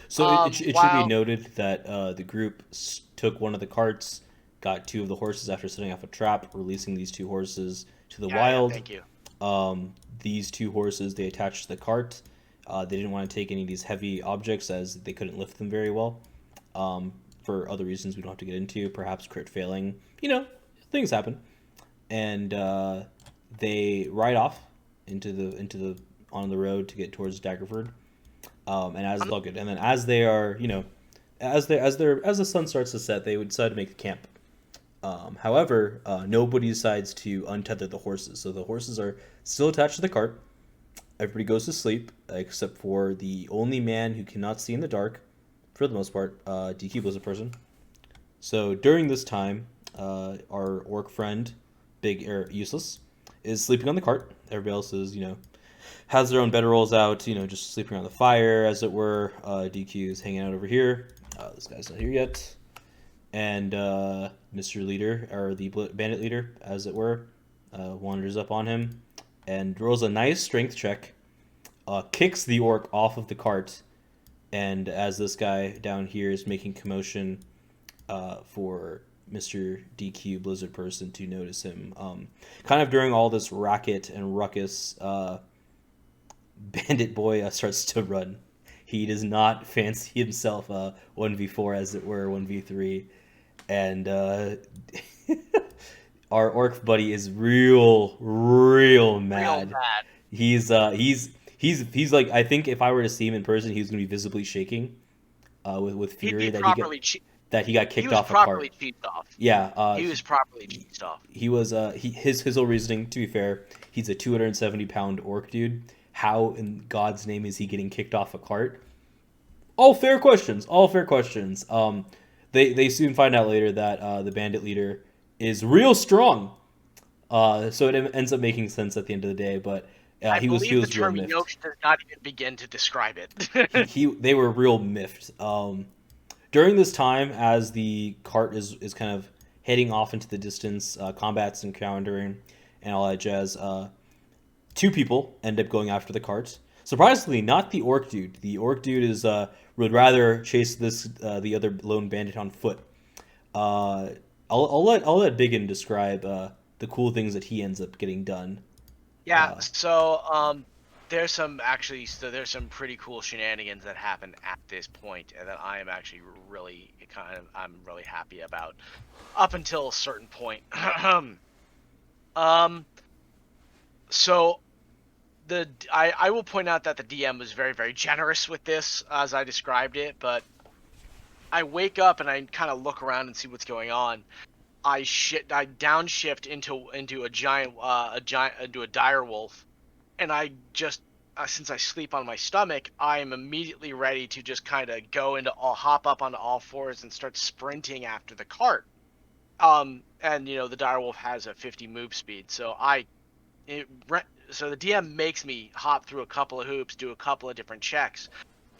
So it should be noted that the group took one of the carts, got 2 of the horses after setting off a trap, releasing these 2 horses to the wild.
Yeah, thank you.
These 2 horses they attached to the cart. They didn't want to take any of these heavy objects as they couldn't lift them very well. For other reasons we don't have to get into, perhaps crit failing. Things happen. And they ride off on the road to get towards Daggerford. And then as they are, as the sun starts to set, they would decide to make a camp. However, nobody decides to untether the horses, so the horses are still attached to the cart. Everybody goes to sleep except for the only man who cannot see in the dark, for the most part, DQ Blizzard person. So during this time, our orc friend, Useless, is sleeping on the cart. Everybody else is, has their own bedrolls out, just sleeping around the fire, as it were. DQ is hanging out over here. This guy's not here yet. And Mr. Leader, or the bandit leader, as it were, wanders up on him and rolls a nice strength check, kicks the orc off of the cart, and as this guy down here is making commotion for Mr. DQ Blizzard person to notice him, kind of during all this racket and ruckus, Bandit Boy starts to run. He does not fancy himself 1v4, as it were, 1v3. And our orc buddy is real mad. He's like, I think if I were to see him in person, he's going to be visibly shaking with fury that he got kicked off a cart.
Properly cheesed off.
Yeah,
he was properly cheesed off.
He was his whole reasoning, to be fair, he's a 270-pound orc dude. How in God's name is he getting kicked off a cart? All fair questions. They soon find out later that the bandit leader is real strong. So it ends up making sense at the end of the day. But he was
the term
real miffed.
yoked does not even begin to describe it.
They were real miffed. During this time, as the cart is kind of heading off into the distance, combat's encountering and all that jazz, 2 people end up going after the cart. Surprisingly, not the orc dude. The orc dude would rather chase the other lone bandit on foot. I'll let Biggin describe the cool things that he ends up getting done.
Yeah. There's some pretty cool shenanigans that happened at this point, and that I am actually I'm really happy about up until a certain point. So I will point out that the DM was very, very generous with this as I described it, but I wake up and I kind of look around and see what's going on. I downshift into a dire wolf, and I just since I sleep on my stomach, I am immediately ready to just kind of hop up onto all fours and start sprinting after the cart. And the dire wolf has a 50 move speed, so so the DM makes me hop through a couple of hoops, do a couple of different checks.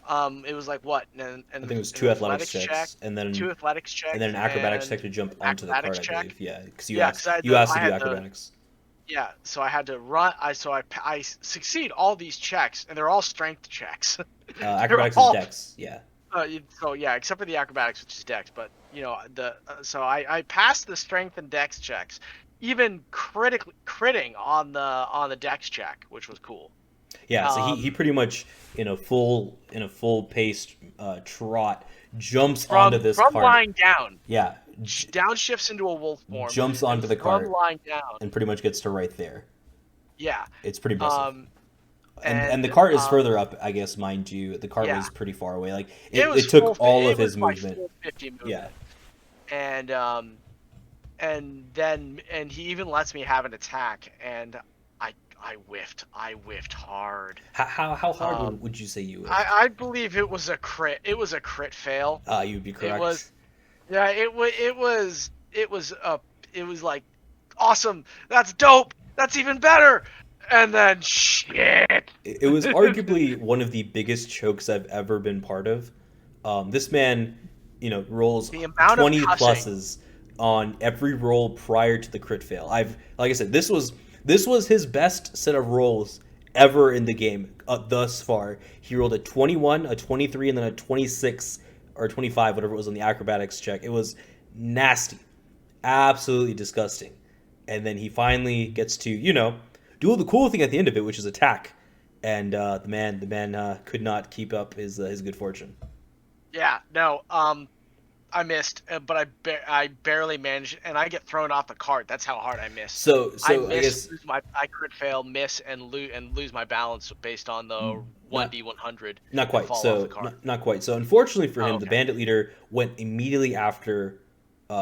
It was like what? And
I think it was 2 athletics checks, and then
2 athletics checks,
and then an acrobatics check to jump onto the cart. I believe. Yeah, because you asked to do acrobatics.
Yeah, so I had to run. I succeed all these checks, and they're all strength checks.
Acrobatics is dex. Yeah.
Except for the acrobatics, which is dex. But so I passed the strength and dex checks, even critting on the dex check, which was cool.
Yeah, so he pretty much in a full paced trot jumps onto this cart.
From lying down.
Yeah.
Downshifts into a wolf form.
Jumps onto the cart.
From lying down.
And pretty much gets to right there.
Yeah.
It's pretty impressive. And the cart is further up, I guess, mind you. The cart was pretty far away. Like it took all of his movement.
Full 50 movement.
Yeah.
And he even lets me have an attack, and I whiffed. I whiffed hard.
How hard would you say you whiffed?
I believe it was a crit. It was a crit fail.
You'd be correct.
It was. Yeah. It was like, awesome. That's dope. That's even better. And then shit.
It was arguably one of the biggest chokes I've ever been part of. This man, rolls 20 pluses on every roll prior to the crit fail. Like I said, this was his best set of rolls ever in the game thus far. He rolled a 21, a 23, and then a 26 or 25, whatever it was on the acrobatics check. It was nasty, absolutely disgusting. And then he finally gets to, do the cool thing at the end of it, which is attack. And the man could not keep up his good fortune.
Yeah, no, I missed, but I barely managed, and I get thrown off the cart. That's how hard I missed.
So
I guess I crit fail, miss, and lose my balance based on the 1d100.
Not quite. So not quite. So unfortunately for him, the bandit leader went immediately after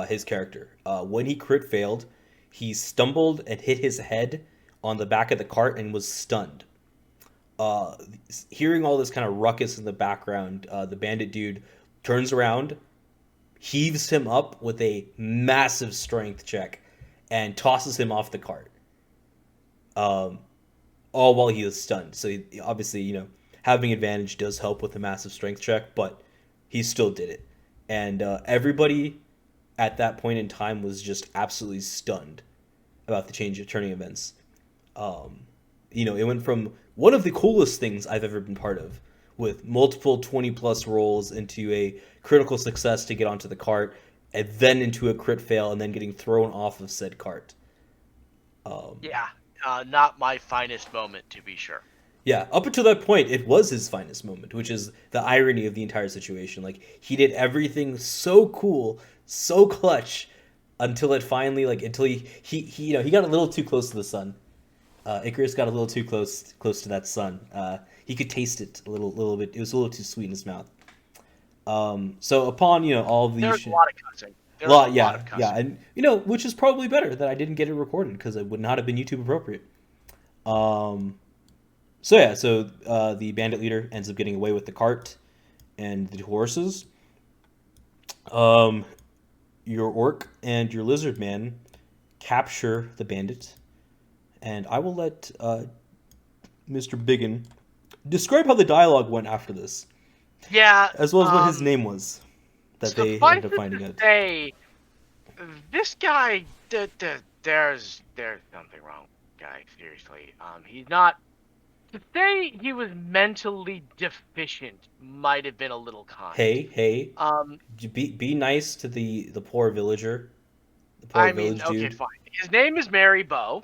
his character. When he crit failed, he stumbled and hit his head on the back of the cart and was stunned. Hearing all this kind of ruckus in the background, the bandit dude turns around, heaves him up with a massive strength check, and tosses him off the cart. All while he is stunned. So obviously, having advantage does help with a massive strength check, but he still did it. And everybody at that point in time was just absolutely stunned about the change of turning events. It went from one of the coolest things I've ever been part of, with multiple 20-plus rolls into a critical success to get onto the cart, and then into a crit fail, and then getting thrown off of said cart.
Not my finest moment, to be sure.
Yeah, up until that point, it was his finest moment, which is the irony of the entire situation. Like, he did everything so cool, so clutch, until it finally, until he got a little too close to the sun. Icarus got a little too close to that sun. He could taste it a little bit. It was a little too sweet in his mouth. So upon all of these,
there's a lot of cussing.
Yeah, and which is probably better that I didn't get it recorded, because it would not have been YouTube appropriate. So the bandit leader ends up getting away with the cart and the horses. Your orc and your lizard man capture the bandit, and I will let Mr. Biggin describe how the dialogue went after this.
Yeah,
as well as what his name was that they ended up finding out.
This guy, there's something wrong, guy. Seriously, he's not. To say he was mentally deficient might have been a little kind.
Hey. Be nice to the poor villager. The poor village dude.
Okay, fine. His name is Mary Bow.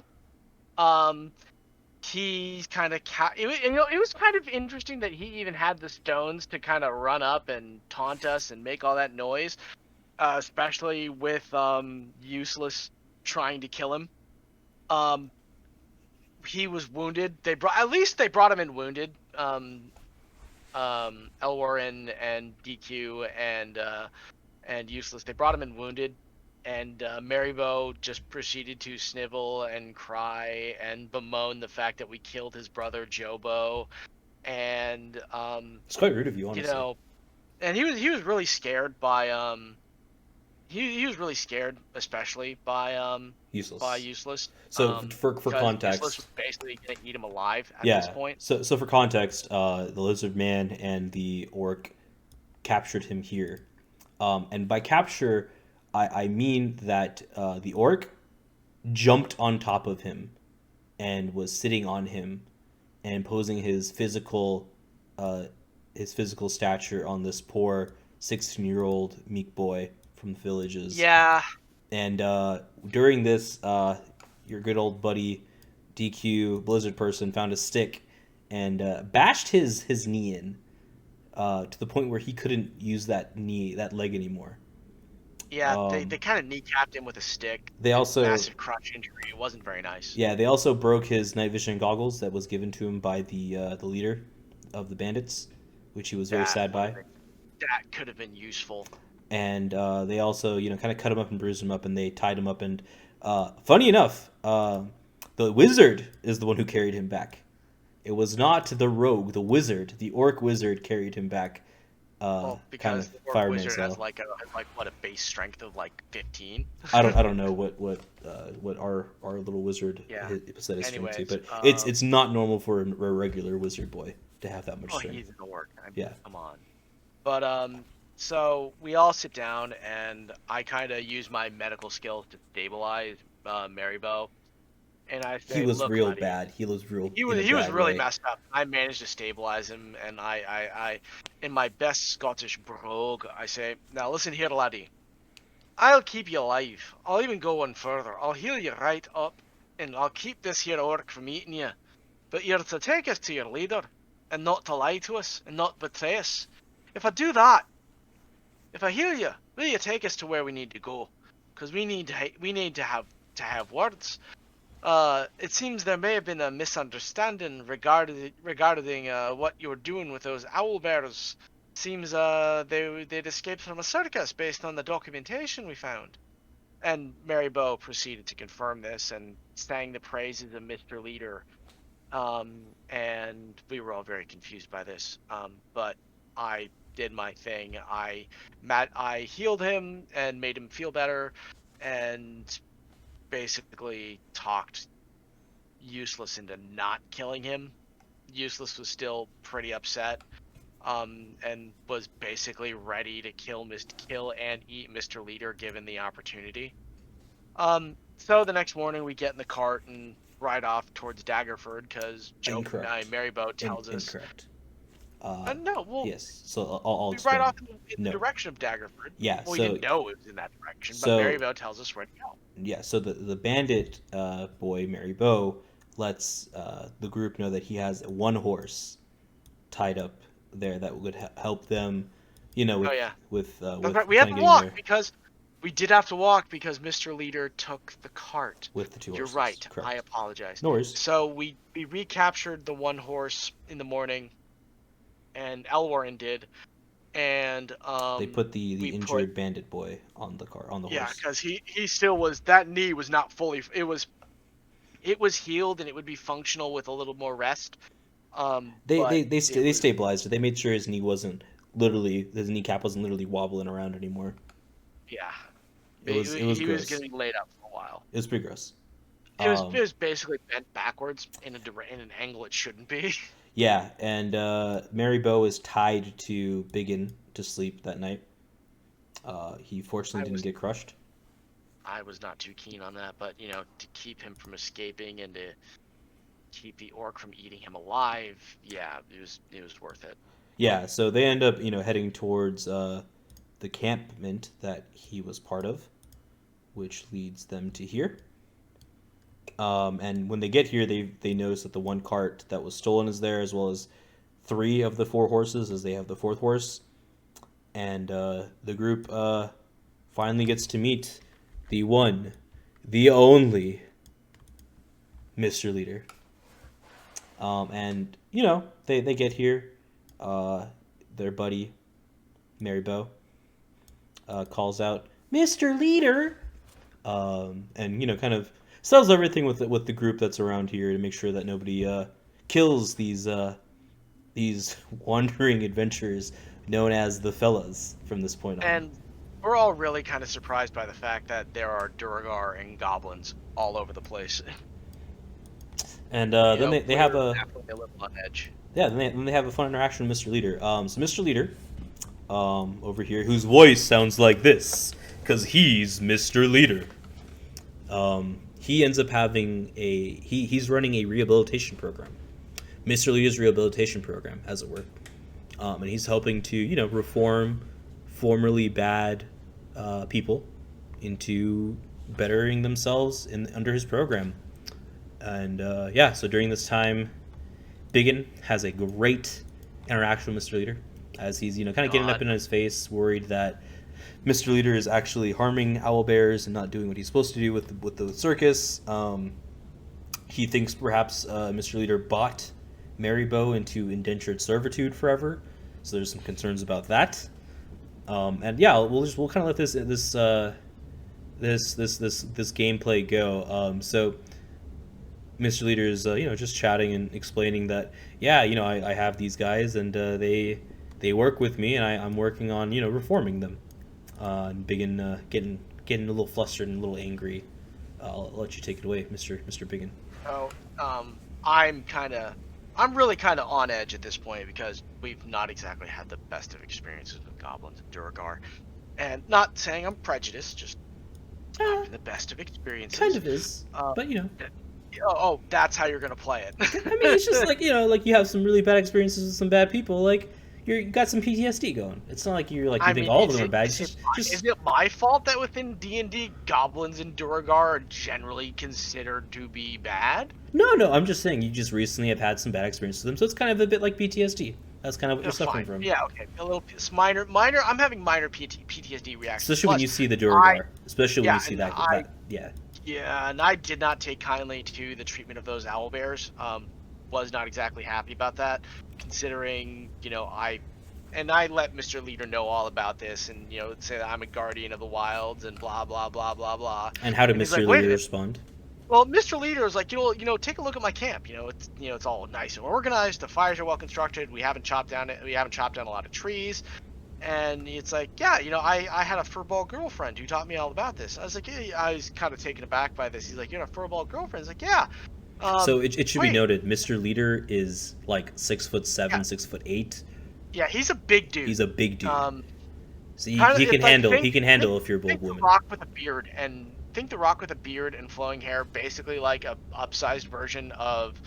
He's kind of it was kind of interesting that he even had the stones to kind of run up and taunt us and make all that noise, especially with Useless trying to kill him. He was wounded. They brought him in wounded. Elwar and DQ and Useless, they brought him in wounded. And Marybo just proceeded to snivel and cry and bemoan the fact that we killed his brother Jobo, and
it's quite rude of you, honestly.
And he was really scared by he was really scared, especially by Useless.
So for context,
Useless was basically gonna eat him alive at
this
point.
So for context, the lizard man and the orc captured him here, and by capture, I mean that the orc jumped on top of him and was sitting on him and imposing his physical stature on this poor 16-year-old meek boy from the villages.
Yeah.
And during this, your good old buddy DQ Blizzard person found a stick and bashed his knee in to the point where he couldn't use that leg anymore.
Yeah, they kind of kneecapped him with a stick.
They also
Massive crotch injury. It wasn't very nice.
Yeah, they also broke his night vision goggles that was given to him by the leader of the bandits, which he was very sad by.
That could have been useful.
And they also, kind of cut him up and bruised him up, and they tied him up. And funny enough, the wizard is the one who carried him back. It was not the rogue, the wizard. The orc wizard carried him back.
Because the orc wizard has like a base strength of like 15.
I don't know what our little wizard set his strength to, but it's not normal for a regular wizard boy to have that much strength.
He's an orc.
Yeah,
come on. But so we all sit down, and I kind of use my medical skills to stabilize Marybo. And I say,
he was
look,
real
buddy,
bad. He was
really way. Messed up. I managed to stabilize him, and I in my best Scottish brogue, I say, now listen here, laddie. I'll keep you alive. I'll even go one further. I'll heal you right up, and I'll keep this here orc from eating you. But you're to take us to your leader, and not to lie to us, and not betray us. If I do that, if I heal you, will you take us to where we need to go? Because we need to have words. It seems there may have been a misunderstanding regarding what you were doing with those owl bears. Seems they'd escaped from a circus based on the documentation we found. And Marybo proceeded to confirm this and sang the praises of Mr. Leader. And we were all very confused by this. But I did my thing. I healed him and made him feel better, and basically talked Useless into not killing him. Useless was still pretty upset, and was basically ready to kill and eat Mr. Leader given the opportunity. So the next morning we get in the cart and ride off towards Daggerford because Marybo tells us.
Incorrect.
No, well,
yes. So I'll
we ride off in the direction of Daggerford.
Yeah.
Well, we didn't know it was in that direction, but Marybo tells us where to go.
Yeah. So the bandit boy Marybo lets the group know that he has one horse tied up there that would help them. With
we had to walk because we did have to walk because Mr. Leader took the cart
with the two horses.
You're right.
Correct.
I apologize.
No worries.
So we recaptured the one horse in the morning, and Elwarin did, and
they put the injured bandit boy on the horse.
Yeah, because he still was, that knee was not fully, it was healed and it would be functional with a little more rest.
They stabilized it. They made sure his kneecap wasn't literally wobbling around anymore.
Yeah,
he was
getting laid up for a while.
It was pretty gross.
It was basically bent backwards in an angle it shouldn't be.
Yeah, and Marybo is tied to Biggin to sleep that night. He fortunately didn't get crushed.
I was not too keen on that, but to keep him from escaping and to keep the orc from eating him alive, yeah, it was worth it.
Yeah, so they end up heading towards the campment that he was part of, which leads them to here. And when they get here, they notice that the one cart that was stolen is there, as well as 3 of the 4 horses, as they have the 4th horse. And the group finally gets to meet the one, the only Mr. Leader. And they get here. Their buddy Marybo calls out, "Mr. Leader," and kind of settles everything with the group that's around here to make sure that nobody kills these wandering adventurers known as the Fellas from this point on.
And we're all really kind of surprised by the fact that there are Durgar and goblins all over the place.
And then they have a
live on edge.
Yeah, then they have a fun interaction with Mr. Leader. So Mr. Leader, over here, whose voice sounds like this, because he's Mr. Leader. He ends up having he's running a rehabilitation program, Mr. Leader's rehabilitation program, as it were, and he's helping to reform formerly bad people into bettering themselves under his program. And so during this time, Biggin has a great interaction with Mr. Leader as he's kind of getting up in his face, worried that Mr. Leader is actually harming owlbears and not doing what he's supposed to do with the circus. He thinks perhaps Mr. Leader bought Marybo into indentured servitude forever, so there's some concerns about that. And yeah, we'll kind of let this gameplay go. So Mr. Leader is just chatting and explaining that I have these guys and they work with me and I'm working on reforming them. And Biggin getting a little flustered and a little angry. I'll let you take it away, Mr. Biggin.
So, I'm really kind of on edge at this point because we've not exactly had the best of experiences with goblins and Duragar. And not saying I'm prejudiced, just not been the best of experiences.
Kind of is, but
Oh, that's how you're gonna play it.
I mean, it's just like you have some really bad experiences with some bad people. Like you got some PTSD going. It's not like you think all of them are bad.
Is it my fault that within D&D, goblins and Duragar are generally considered to be bad?
No. I'm just saying you just recently have had some bad experiences with them, so it's kind of a bit like PTSD. That's kind of what you're suffering from.
Yeah, okay. A little minor. I'm having minor PTSD reactions.
Especially when you see the Duragar. Especially when you see that. Yeah.
Yeah, and I did not take kindly to the treatment of those owlbears. Was not exactly happy about that, considering I let Mr. Leader know all about this, and say that I'm a guardian of the wilds and blah blah blah blah blah.
And how did Mr. Leader respond?
Well, Mr. Leader was like, take a look at my camp. It's all nice and organized. The fires are well constructed. We haven't chopped down a lot of trees. And it's like, I had a furball girlfriend who taught me all about this. I was like, yeah, I was kind of taken aback by this. He's like, you had a furball girlfriend? He's like, yeah.
So it should be noted, Mr. Leader is like 6'7", 6'8".
Yeah, he's a big dude.
He's a big dude. So he can handle if you're a bold woman.
Rock with a beard and think the Rock with a beard and flowing hair, basically like a upsized version of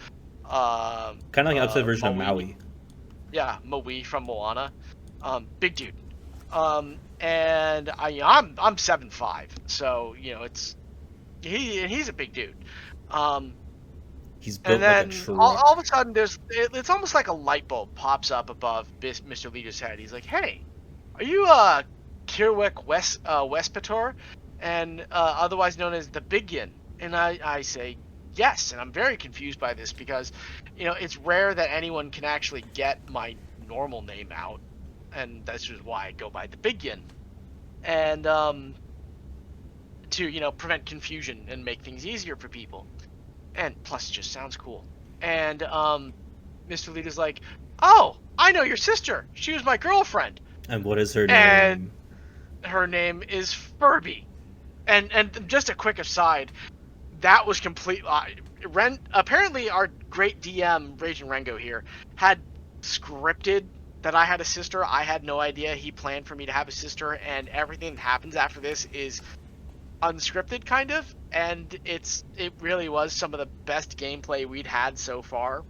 kind of like an upsized version of Maui.
Yeah, Maui from Moana. Big dude. And I'm 7'5", so he's a big dude.
He's built
like
a truck.
All of a sudden, it's almost like a light bulb pops up above Mr. Leader's head. He's like, "Hey, are you Kirwek Westpator, and otherwise known as the Big Yin?" And I say yes, and I'm very confused by this because it's rare that anyone can actually get my normal name out, and that's just why I go by the Big Yin, and to prevent confusion and make things easier for people. And plus, it just sounds cool. And Mr. Leader's like, "Oh, I know your sister. She was my girlfriend."
And what is her name?
And her name is Furby. And just a quick aside, that was complete. Apparently, our great DM RaginRengo here had scripted that I had a sister. I had no idea he planned for me to have a sister, and everything that happens after this is unscripted, kind of, and it really was some of the best gameplay we'd had so far.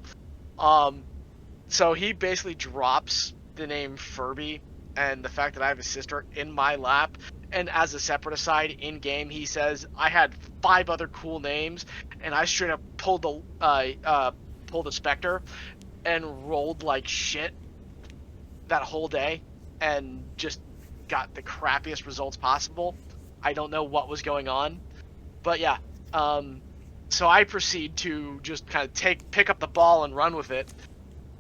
So he basically drops the name Furby and the fact that I have a sister in my lap, and as a separate aside, in game he says I had 5 other cool names, and I straight up pulled the Spectre and rolled like shit that whole day and just got the crappiest results possible. I don't know what was going on, but yeah. So I proceed to just kind of pick up the ball and run with it,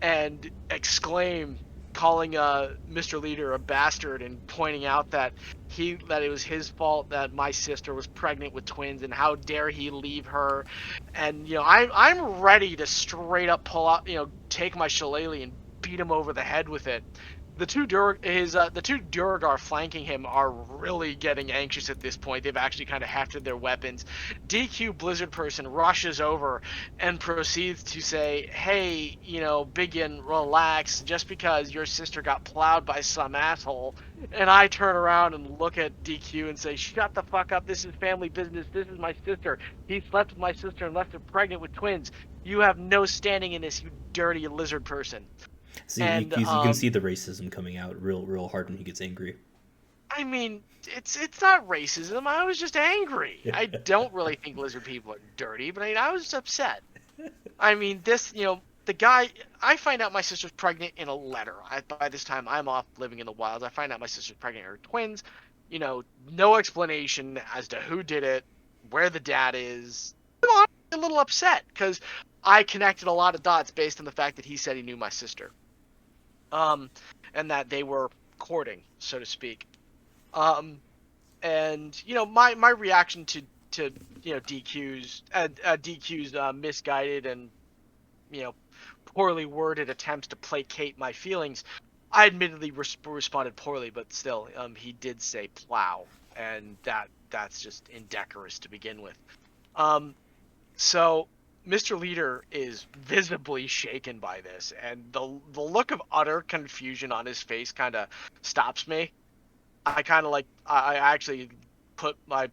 and exclaim, calling Mr. Leader a bastard and pointing out that it was his fault that my sister was pregnant with twins, and how dare he leave her. And I'm ready to straight up pull out, take my shillelagh and beat him over the head with it. The two Duragar flanking him are really getting anxious at this point. They've actually kind of hefted their weapons. DQ Blizzard person rushes over and proceeds to say, "Hey, Biggin, relax. Just because your sister got plowed by some asshole." And I turn around and look at DQ and say, "Shut the fuck up. This is family business. This is my sister. He slept with my sister and left her pregnant with twins. You have no standing in this, you dirty lizard person."
See, you can see the racism coming out real hard when he gets angry.
I mean, it's not racism. I was just angry. I don't really think lizard people are dirty, but I was upset. I mean, the guy. I find out my sister's pregnant in a letter. By this time, I'm off living in the wilds. I find out my sister's pregnant with her twins. no explanation as to who did it, where the dad is. I'm honestly a little upset because I connected a lot of dots based on the fact that he said he knew my sister, and that they were courting, so to speak. And my reaction to DQ's misguided and poorly worded attempts to placate my feelings, I admittedly responded poorly, but still, he did say plow, and that's just indecorous to begin with. So Mr. Leader is visibly shaken by this, and the look of utter confusion on his face kind of stops me. I kind of I actually I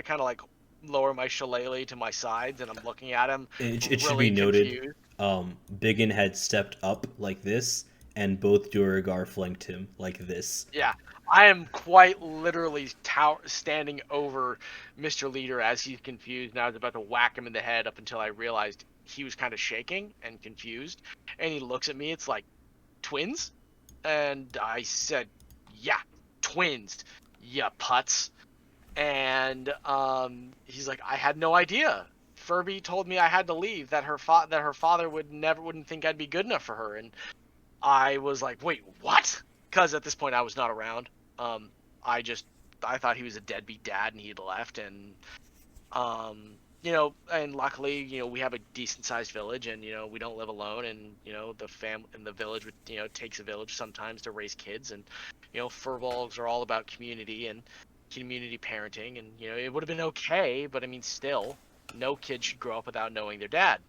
kind of lower my shillelagh to my sides, and I'm looking at him,
It should be
really
noted,
confused.
Biggin had stepped up like this, and both Duragar flanked him like this.
Yeah, I am quite literally standing over Mr. Leader as he's confused, and I was about to whack him in the head up until I realized he was kind of shaking and confused, and he looks at me. It's like, twins? And I said, yeah, twins, ya putz. And he's like, I had no idea. Furby told me I had to leave. That her father wouldn't think I'd be good enough for her. And I was like, wait, what? Because at this point I was not around. I thought he was a deadbeat dad and he'd left. And and luckily, we have a decent sized village, and we don't live alone, and the village, takes a village sometimes to raise kids, and furbolgs are all about community and community parenting, and it would have been okay, but I mean, still, no kid should grow up without knowing their dad.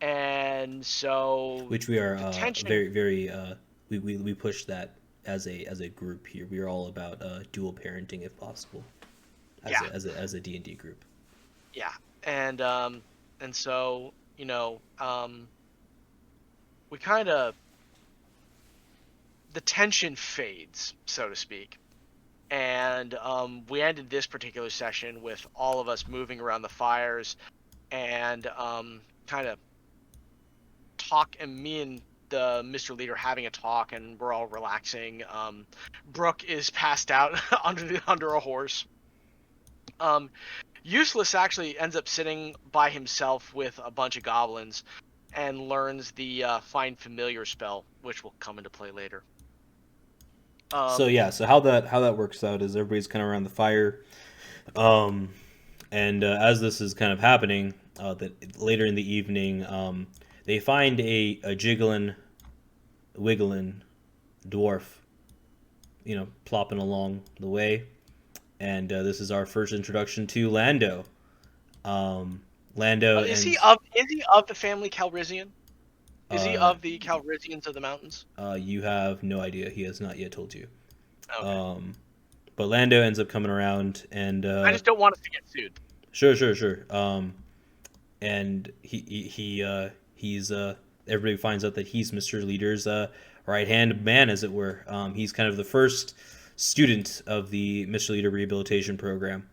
And so
Which we are
the tension,
very very we push that as a group here. We are all about dual parenting if possible,
yeah,
as a D&D group.
yeah, and so we kind of, the tension fades, so to speak. And we ended this particular session with all of us moving around the fires and kind of and me and the Mr. Leader having a talk, and we're all relaxing. Brooke is passed out under a horse. Useless actually ends up sitting by himself with a bunch of goblins and learns the Find Familiar spell, which will come into play later.
So how that works out is everybody's kind of around the fire, and as this is kind of happening, that later in the evening, they find a jiggling, wiggling dwarf, plopping along the way, and this is our first introduction to Lando. Lando
is
and
he of the family Calrissian? Is he
uh,
of the Calrissians of the mountains?
you have no idea. He has not yet told you.
Okay.
But Lando ends up coming around, and
I just don't want us to get sued.
Sure. And he's everybody finds out that he's Mr. Leader's right hand man, as it were. He's kind of the first student of the Mr. Leader rehabilitation program,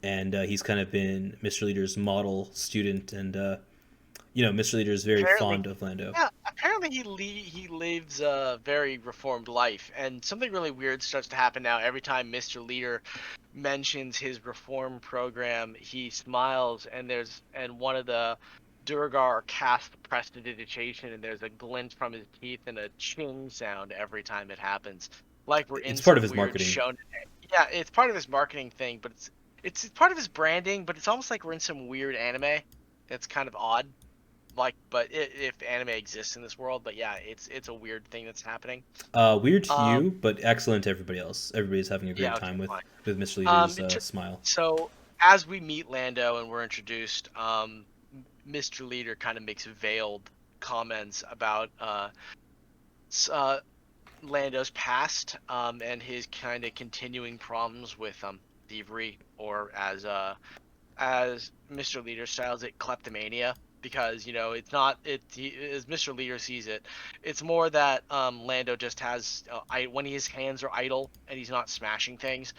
and he's kind of been Mr. Leader's model student, and Mr. Leader is very fond of Lando.
Yeah, apparently he lives a very reformed life, and something really weird starts to happen now. Every time Mr. Leader mentions his reform program, he smiles, and one of the Durgar casts prestidigitation, and there's a glint from his teeth and a ching sound every time it happens. Like we're in
It's part of his
weird
marketing.
shonen. Yeah, it's part of his marketing thing, but it's part of his branding, but it's almost like we're in some weird anime. It's kind of odd. But if anime exists in this world, but yeah, it's a weird thing that's happening.
Weird to you, but excellent to everybody else. Everybody's having a great time with Mr. Leader's smile.
So as we meet Lando and we're introduced, Mr. Leader kind of makes veiled comments about Lando's past, and his kind of continuing problems with thievery, or as Mr. Leader styles it, kleptomania. Because it's not as Mr. Leader sees it, it's more that Lando just has when his hands are idle and he's not smashing things,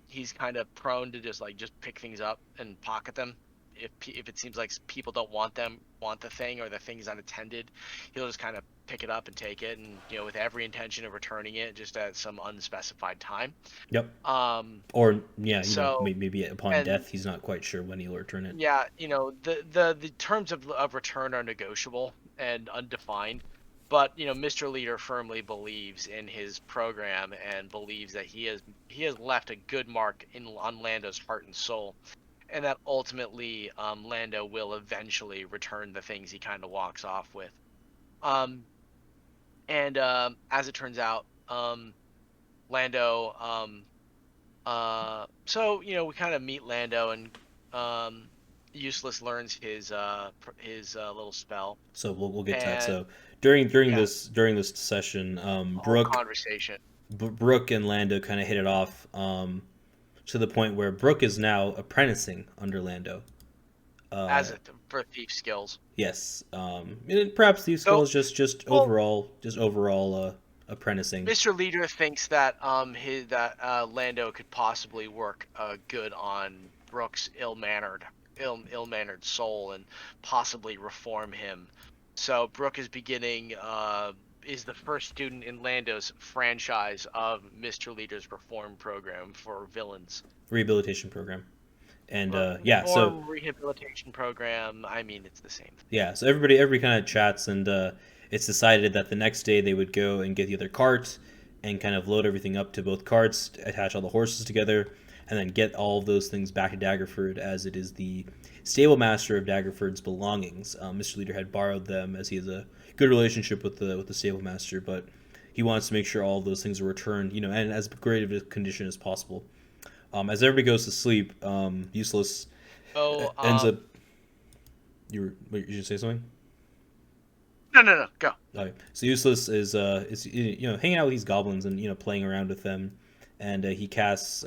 he's kind of prone to just pick things up and pocket them, if it seems like people don't want the thing, or the thing's unattended, he'll just kind of pick it up and take it, and with every intention of returning it just at some unspecified time.
Yep.
Um,
Or yeah,
so
maybe upon
and
death, he's not quite sure when he'll return it.
yeah, the terms of return are negotiable and undefined, but Mr. Leader firmly believes in his program and believes that he has left a good mark on Lando's heart and soul, and that ultimately Lando will eventually return the things he kind of walks off with. Um, and as it turns out, Lando so we kind of meet Lando, and Useless learns his little spell,
So we'll get to that.
and
So during
yeah,
this session,
the whole conversation
Brooke and Lando kind of hit it off, to the point where Brooke is now apprenticing under Lando.
as for thief skills.
Yes, and perhaps these
So,
skills
well,
just overall apprenticing.
Mr. Leader thinks that Lando could possibly work good on Brooks' ill-mannered soul, and possibly reform him. So Brooke is the first student in Lando's franchise of Mr. Leader's reform program for villains.
Rehabilitation program. And yeah, so
Reform rehabilitation program. I mean, it's the same thing.
yeah, so everybody kind of chats, and it's decided that the next day they would go and get the other cart and kind of load everything up to both carts, attach all the horses together, and then get all of those things back to Daggerford, as it is the stable master of Daggerford's belongings. Mr. Leader had borrowed them, as he has a good relationship with the stable master, but he wants to make sure all of those things are returned, and as great of a condition as possible. As everybody goes to sleep, Useless
So,
ends up. Wait, you should say something.
no, go.
Okay. So Useless is hanging out with these goblins and playing around with them, and he casts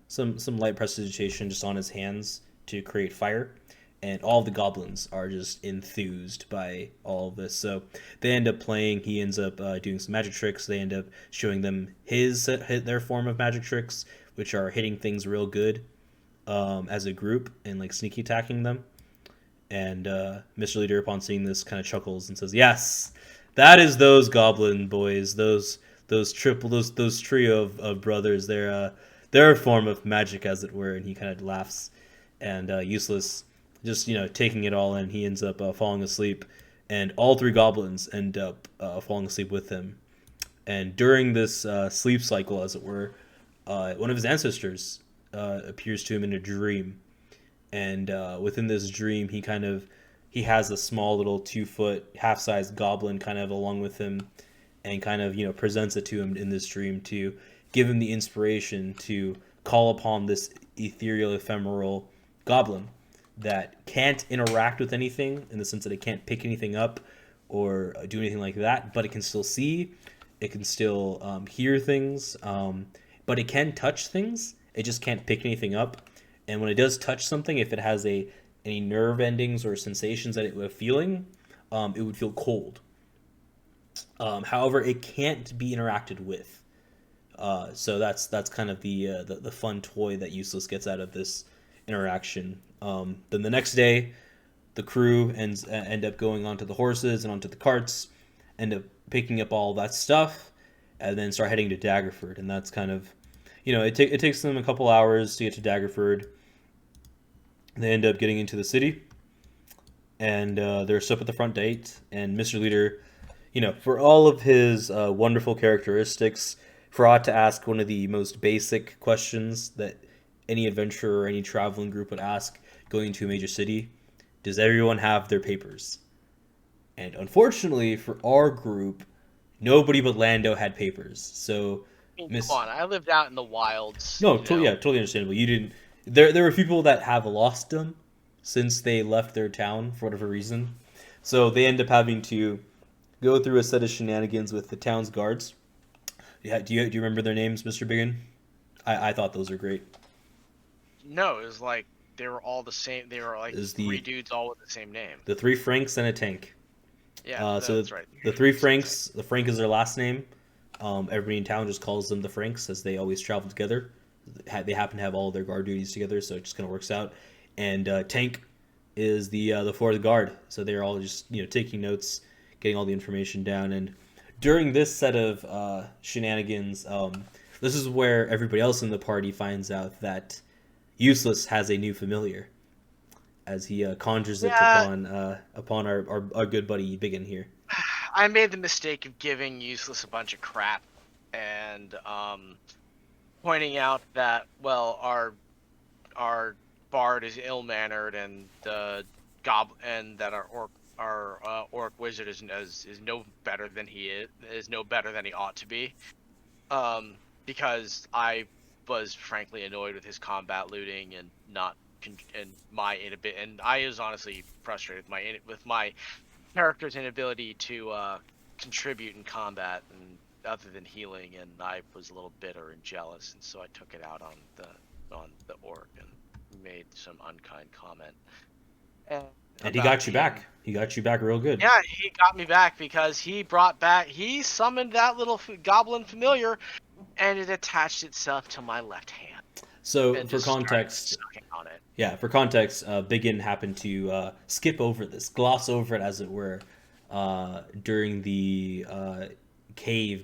some light prestidigitation just on his hands to create fire, and all the goblins are just enthused by all of this. So they end up playing. He ends up doing some magic tricks. They end up showing them their form of magic tricks, which are hitting things real good as a group and like sneaky attacking them. And Mr. Leader, upon seeing this, kind of chuckles and says, "Yes, that is those goblin boys, those trio of brothers. They're a form of magic, as it were." And he kind of laughs. And Useless, just taking it all in, he ends up falling asleep, and all three goblins end up falling asleep with him. And during this sleep cycle, as it were, one of his ancestors appears to him in a dream, and within this dream, he has a small little 2-foot half-sized goblin kind of along with him, and kind of presents it to him in this dream to give him the inspiration to call upon this ethereal, ephemeral goblin that can't interact with anything, in the sense that it can't pick anything up or do anything like that, but it can still see, it can still hear things, but it can touch things. It just can't pick anything up. And when it does touch something, if it has any nerve endings or sensations that it was feeling, it would feel cold. However, it can't be interacted with. So that's kind of the fun toy that Useless gets out of this interaction. Then the next day, the crew end up going onto the horses and onto the carts, end up picking up all that stuff, and then start heading to Daggerford. And that's kind of, it takes them a couple hours to get to Daggerford. They end up getting into the city, and they're stuck at the front gate. And Mr. Leader, for all of his wonderful characteristics, forgot to ask one of the most basic questions that any adventurer or any traveling group would ask going into a major city. Does everyone have their papers? And unfortunately for our group, nobody but Lando had papers. So,
Come on, I lived out in the wilds.
No, totally understandable. You didn't. There were people that have lost them since they left their town for whatever reason. So they end up having to go through a set of shenanigans with the town's guards. Yeah, do you remember their names, Mr. Biggin? I thought those were great.
No, it was like they were all the same. They were like three dudes all with the same name.
The 3 Franks and a tank.
Yeah, that's right.
The 3 Franks. The Frank is their last name. Everybody in town just calls them the Franks, as they always travel together. They happen to have all their guard duties together, so it just kind of works out. And Tank is the fourth guard. So they're all just taking notes, getting all the information down, and during this set of shenanigans, this is where everybody else in the party finds out that Useless has a new familiar, as he conjures it
Yeah,
upon our good buddy Biggin here.
I made the mistake of giving Useless a bunch of crap and pointing out that, well, our bard is ill-mannered and the and that our orc wizard is no better than is no better than he ought to be. Because I was frankly annoyed with his combat looting and not and my inability, and I was honestly frustrated with my character's inability to contribute in combat and other than healing, and I was a little bitter and jealous, and so I took it out on the orc and made some unkind comment.
And he got you back. He got you back real good.
Yeah, he got me back because he summoned that little goblin familiar, and it attached itself to my left hand.
So for context,
on it.
Yeah, for context, Biggin happened to skip over this, gloss over it, as it were, during the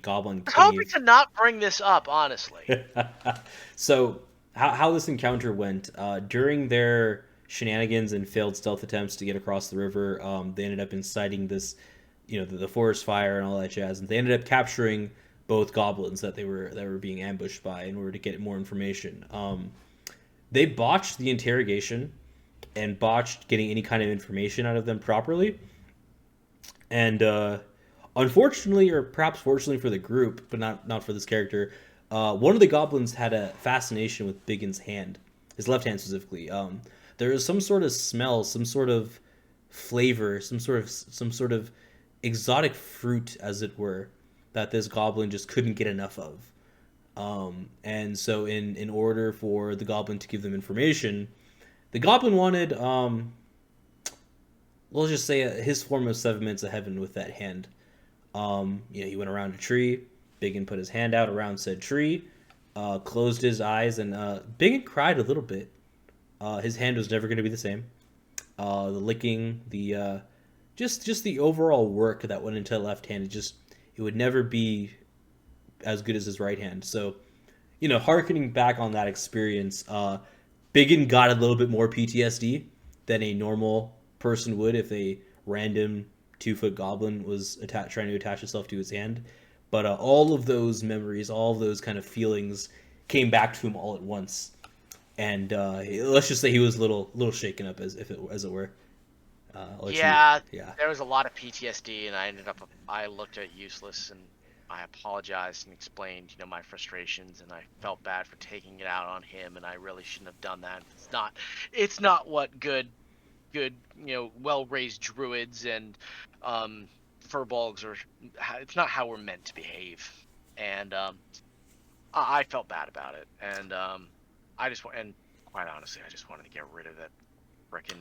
goblin cave.
I'm hoping to not bring this up, honestly.
So how this encounter went, during their shenanigans and failed stealth attempts to get across the river, they ended up inciting this, the forest fire and all that jazz, and they ended up capturing both goblins that were being ambushed by in order to get more information. They botched the interrogation and botched getting any kind of information out of them properly. And unfortunately, or perhaps fortunately for the group, but not for this character, one of the goblins had a fascination with Biggin's hand, his left hand specifically. There was some sort of smell, some sort of flavor, some sort of exotic fruit, as it were, that this goblin just couldn't get enough of. And so in order for the goblin to give them information, the goblin wanted, let's just say his form of 7 minutes of heaven with that hand. He went around a tree. Biggin put his hand out around said tree, closed his eyes, and Biggin cried a little bit. His hand was never going to be the same. The licking, the just the overall work that went into the left hand, it would never be as good as his right hand. So, harkening back on that experience, Biggin got a little bit more PTSD than a normal person would if a random 2-foot goblin was trying to attach itself to his hand. But all of those memories, all of those kind of feelings came back to him all at once. And let's just say he was a little shaken up, as it were.
Yeah, there was a lot of PTSD, and I looked at Useless, and I apologized and explained, my frustrations, and I felt bad for taking it out on him, and I really shouldn't have done that. It's not what good, well-raised druids and furbolgs are. It's not how we're meant to behave, and I felt bad about it, and quite honestly, I just wanted to get rid of that frickin'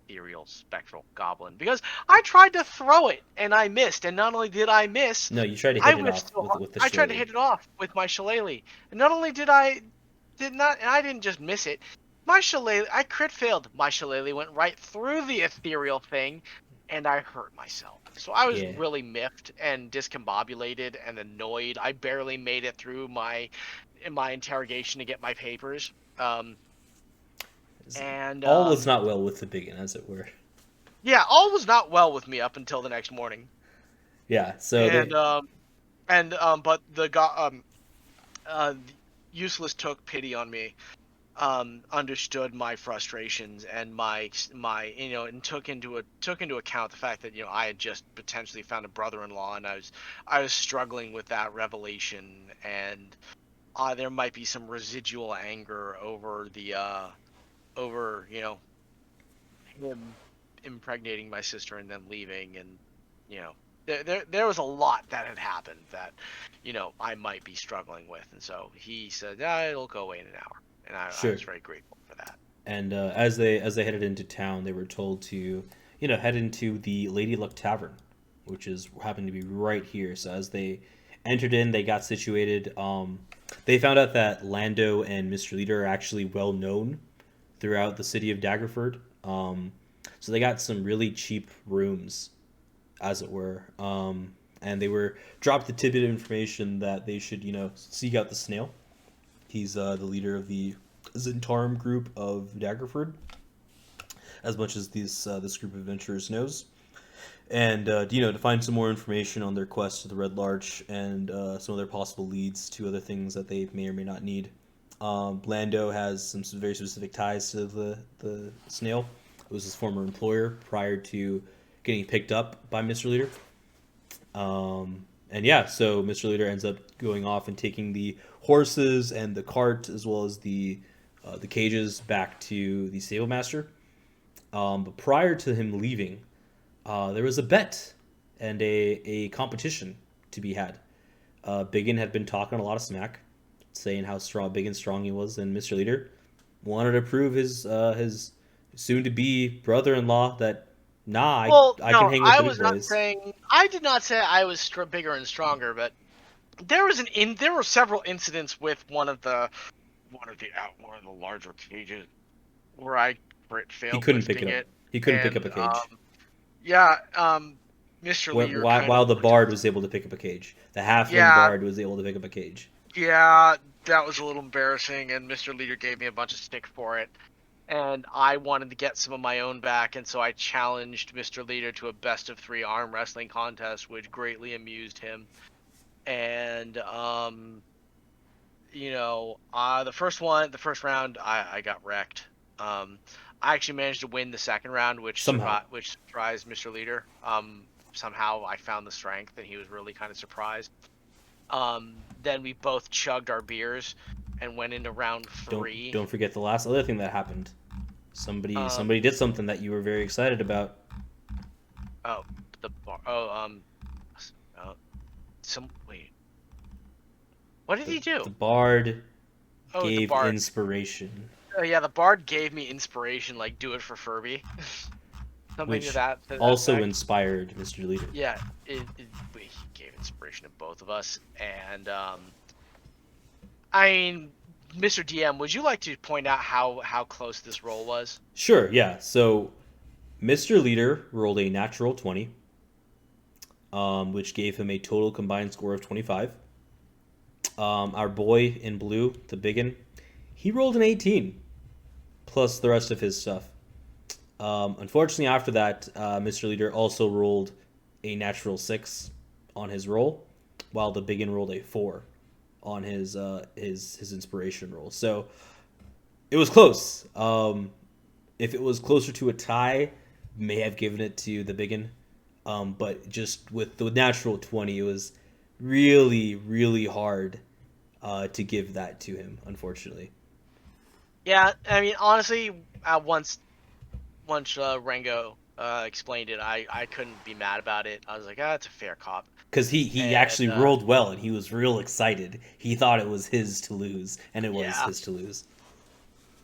ethereal spectral goblin, because I tried to throw it and I missed, and not only did I miss,
no, you tried to hit it off with the
I tried to hit it off with my shillelagh, and not only I didn't just miss it, my shillelagh, I crit failed. My shillelagh went right through the ethereal thing, and I hurt myself. So I was really miffed and discombobulated and annoyed. I barely made it through my interrogation to get my papers. And
all was not well with the Biggin, as it were.
Yeah, all was not well with me up until the next morning.
Yeah. So
but Useless took pity on me, understood my frustrations and my and took into account the fact that I had just potentially found a brother-in-law, and I was struggling with that revelation, and there might be some residual anger over him impregnating my sister and then leaving, and there was a lot that had happened that I might be struggling with, and so he said, it'll go away in an hour, and I was very grateful for that.
And as they headed into town, they were told to head into the Lady Luck Tavern, which happened to be right here. So as they entered in, they got situated. They found out that Lando and Mr. Leader are actually well known throughout the city of Daggerford. So they got some really cheap rooms, as it were. And they were dropped the tidbit of information that they should, seek out the snail. He's the leader of the Zentarum group of Daggerford, as much as this group of adventurers knows. And, to find some more information on their quest to the Red Larch and some of their possible leads to other things that they may or may not need. Blando has some very specific ties to the snail. It was his former employer prior to getting picked up by Mr. Leader. So Mr. Leader ends up going off and taking the horses and the cart as well as the cages back to the stable master. But prior to him leaving, there was a bet and a competition to be had. Biggin had been talking a lot of smack, saying how big and strong he was, and Mr. Leader wanted to prove his soon-to-be brother-in-law that I can hang with
I
the
was
big
not
boys.
saying. I did not say I was bigger and stronger, but there were several incidents with one of the larger cages where I failed
He couldn't pick
lifting
it up.
it.
He couldn't pick up a cage.
Mr. Leader
While the bard was able to pick up a cage, the halfling bard was able to pick up a cage.
Yeah, that was a little embarrassing, and Mr. Leader gave me a bunch of stick for it. And I wanted to get some of my own back, and so I challenged Mr. Leader to a best-of-3 arm wrestling contest, which greatly amused him. And, the first round, I got wrecked. I actually managed to win the second round, which surprised Mr. Leader. Somehow I found the strength, and he was really kind of surprised. Then we both chugged our beers and went into round 3.
Don't forget the last other thing that happened. Somebody did something that you were very excited about.
Wait. What did he do?
The bard gave inspiration.
Yeah, the bard gave me inspiration, like do it for Furby. Something
Which
to that
also
effect.
inspired Mr. Leader.
Yeah, he gave inspiration to both of us, and Mr. DM, would you like to point out how close this roll was?
Sure, yeah. So, Mr. Leader rolled a natural 20, which gave him a total combined score of 25. Our boy in blue, the biggin, he rolled an 18, plus the rest of his stuff. Unfortunately, after that, Mr. Leader also rolled a natural 6 on his roll, while the biggin rolled a 4 on his inspiration roll. So it was close. If it was closer to a tie, may have given it to the biggin. But just with the natural 20, it was really, really hard to give that to him, unfortunately.
Yeah, honestly, once Rengo explained it, I couldn't be mad about it. I was like, it's a fair cop.
Because he actually rolled well, and he was real excited. He thought it was his to lose, and it was his to lose.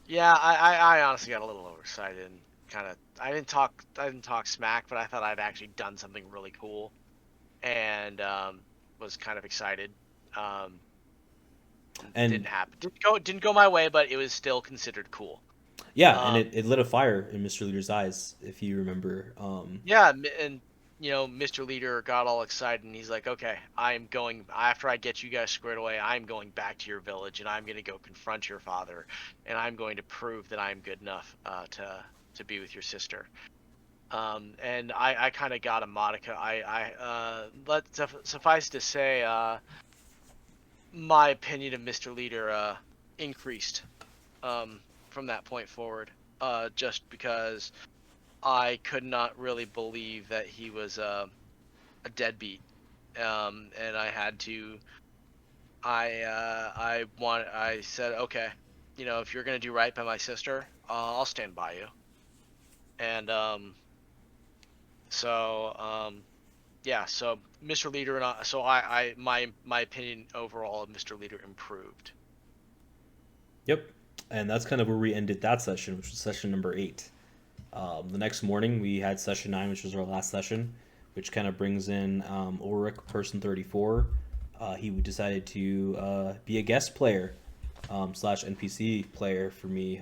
Yeah, I honestly got a little overexcited and kind of I didn't talk smack, but I thought I'd actually done something really cool, and was kind of excited. And didn't happen. Didn't go my way, but it was still considered cool.
Yeah, and it lit a fire in Mr. Leader's eyes, if you remember.
Yeah, and Mr. Leader got all excited, and he's like, "Okay, I'm going after I get you guys squared away. I'm going back to your village, and I'm going to go confront your father, and I'm going to prove that I'm good enough to be with your sister." And I kind of got a modicum. Suffice to say, my opinion of Mr. Leader increased from that point forward, just because I could not really believe that he was a deadbeat, and I had to. I said, okay, if you're gonna do right by my sister, I'll stand by you. And yeah. So Mr. Leader and my opinion overall of Mr. Leader improved.
Yep, and that's kind of where we ended that session, which was session number 8. The next morning, we had session 9, which was our last session, which kind of brings in Ulrich, person 34. He decided to be a guest player / NPC player for me.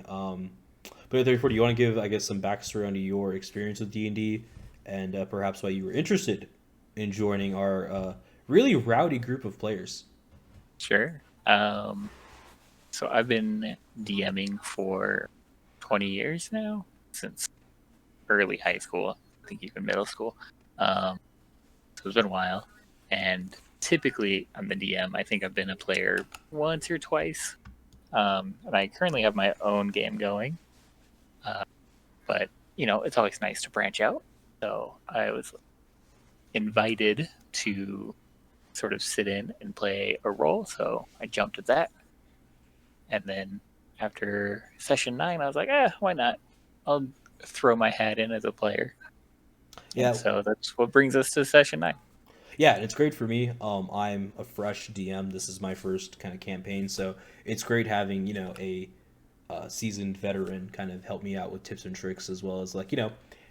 But 34, do you want to give, I guess, some backstory onto your experience with D&D and perhaps why you were interested in joining our really rowdy group of players?
Sure. So I've been DMing for 20 years now, since early high school, I think even middle school. So it's been a while. And typically I'm the DM. I think I've been a player once or twice. And I currently have my own game going. But, it's always nice to branch out. So I was invited to sort of sit in and play a role. So I jumped at that. And then after session 9, I was like, why not? I'll throw my hat in as a player.
Yeah.
And so that's what brings us to session 9.
Yeah, and it's great for me. I'm a fresh DM. This is my first kind of campaign, so it's great having a seasoned veteran kind of help me out with tips and tricks, as well as like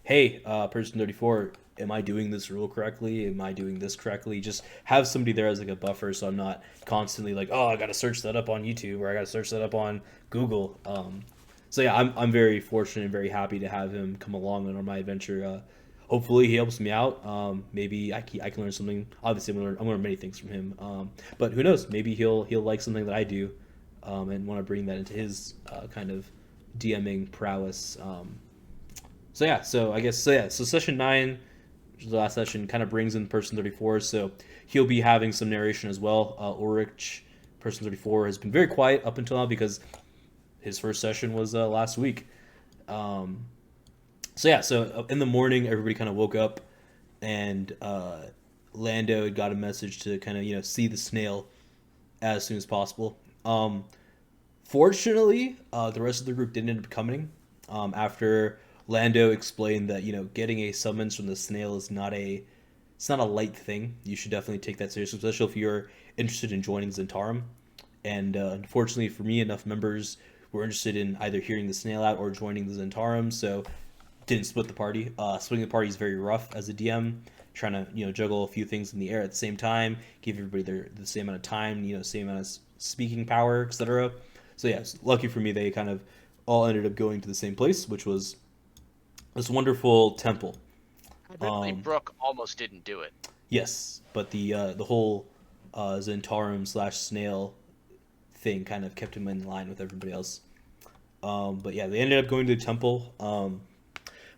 hey, person 34, am I doing this rule correctly? Am I doing this correctly? Just have somebody there as like a buffer, so I'm not constantly like, oh, I got to search that up on YouTube or I got to search that up on Google. So yeah, I'm very fortunate and very happy to have him come along on my adventure. Hopefully he helps me out. Maybe I can learn something. Obviously, I'm gonna learn many things from him. But who knows? Maybe he'll like something that I do, and want to bring that into his kind of DMing prowess. So session 9, which is the last session, kind of brings in person 34. So he'll be having some narration as well. Ulrich, person 34, has been very quiet up until now because his first session was last week. So in the morning, everybody kind of woke up, and Lando had got a message to kind of see the snail as soon as possible. Fortunately, the rest of the group didn't end up coming. After Lando explained that getting a summons from the snail is not a light thing. You should definitely take that seriously, especially if you're interested in joining Zentarum. And unfortunately for me, enough members were interested in either hearing the snail out or joining the Zentarum, so didn't split the party. Splitting the party is very rough as a DM, trying to juggle a few things in the air at the same time, give everybody the same amount of time, same amount of speaking power, etc. So yeah, lucky for me, they kind of all ended up going to the same place, which was this wonderful temple.
Admittedly, Brooke almost didn't do it.
Yes, but the whole Zentarum / snail thing kind of kept him in line with everybody else. But yeah, they ended up going to the temple.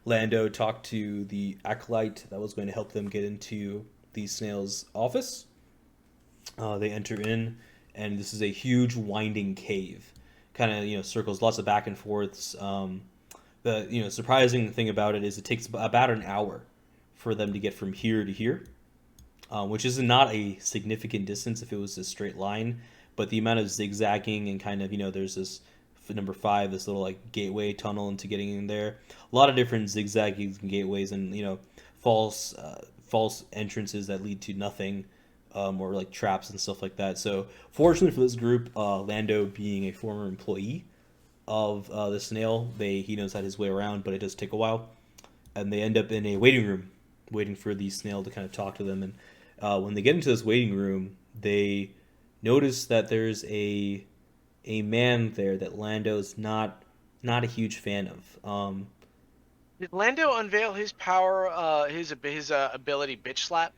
Lando talked to the acolyte that was going to help them get into the snail's office. They enter in, and this is a huge winding cave. Kind of circles, lots of back and forths. The surprising thing about it is it takes about an hour for them to get from here to here, which is not a significant distance if it was a straight line. But the amount of zigzagging and kind of there's this number 5, this little like gateway tunnel into getting in there. A lot of different zigzagging gateways and false entrances that lead to nothing, or like traps and stuff like that. So fortunately for this group, Lando being a former employee of the snail, he knows how his way around, but it does take a while. And they end up in a waiting room, waiting for the snail to kind of talk to them. And when they get into this waiting room, they notice that there's a man there that Lando's not a huge fan of.
Did Lando unveil his power, his ability, bitch slap?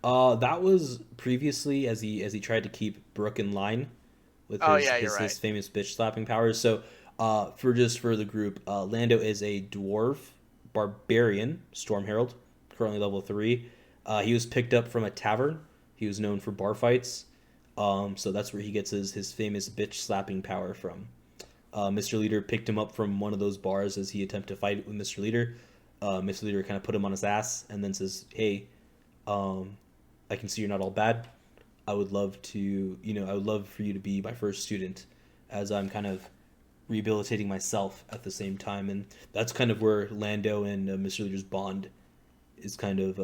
That was previously as he tried to keep Brooke in line with his famous bitch slapping powers. So for the group, Lando is a dwarf barbarian, Storm Herald, currently level 3. He was picked up from a tavern. He was known for bar fights. So that's where he gets his famous bitch slapping power from. Mr. Leader picked him up from one of those bars as he attempted to fight with Mr. Leader. Mr. Leader kind of put him on his ass and then says, hey, I can see you're not all bad. I would love for you to be my first student, as I'm kind of rehabilitating myself at the same time. And that's kind of where Lando and Mr. Leader's bond is kind of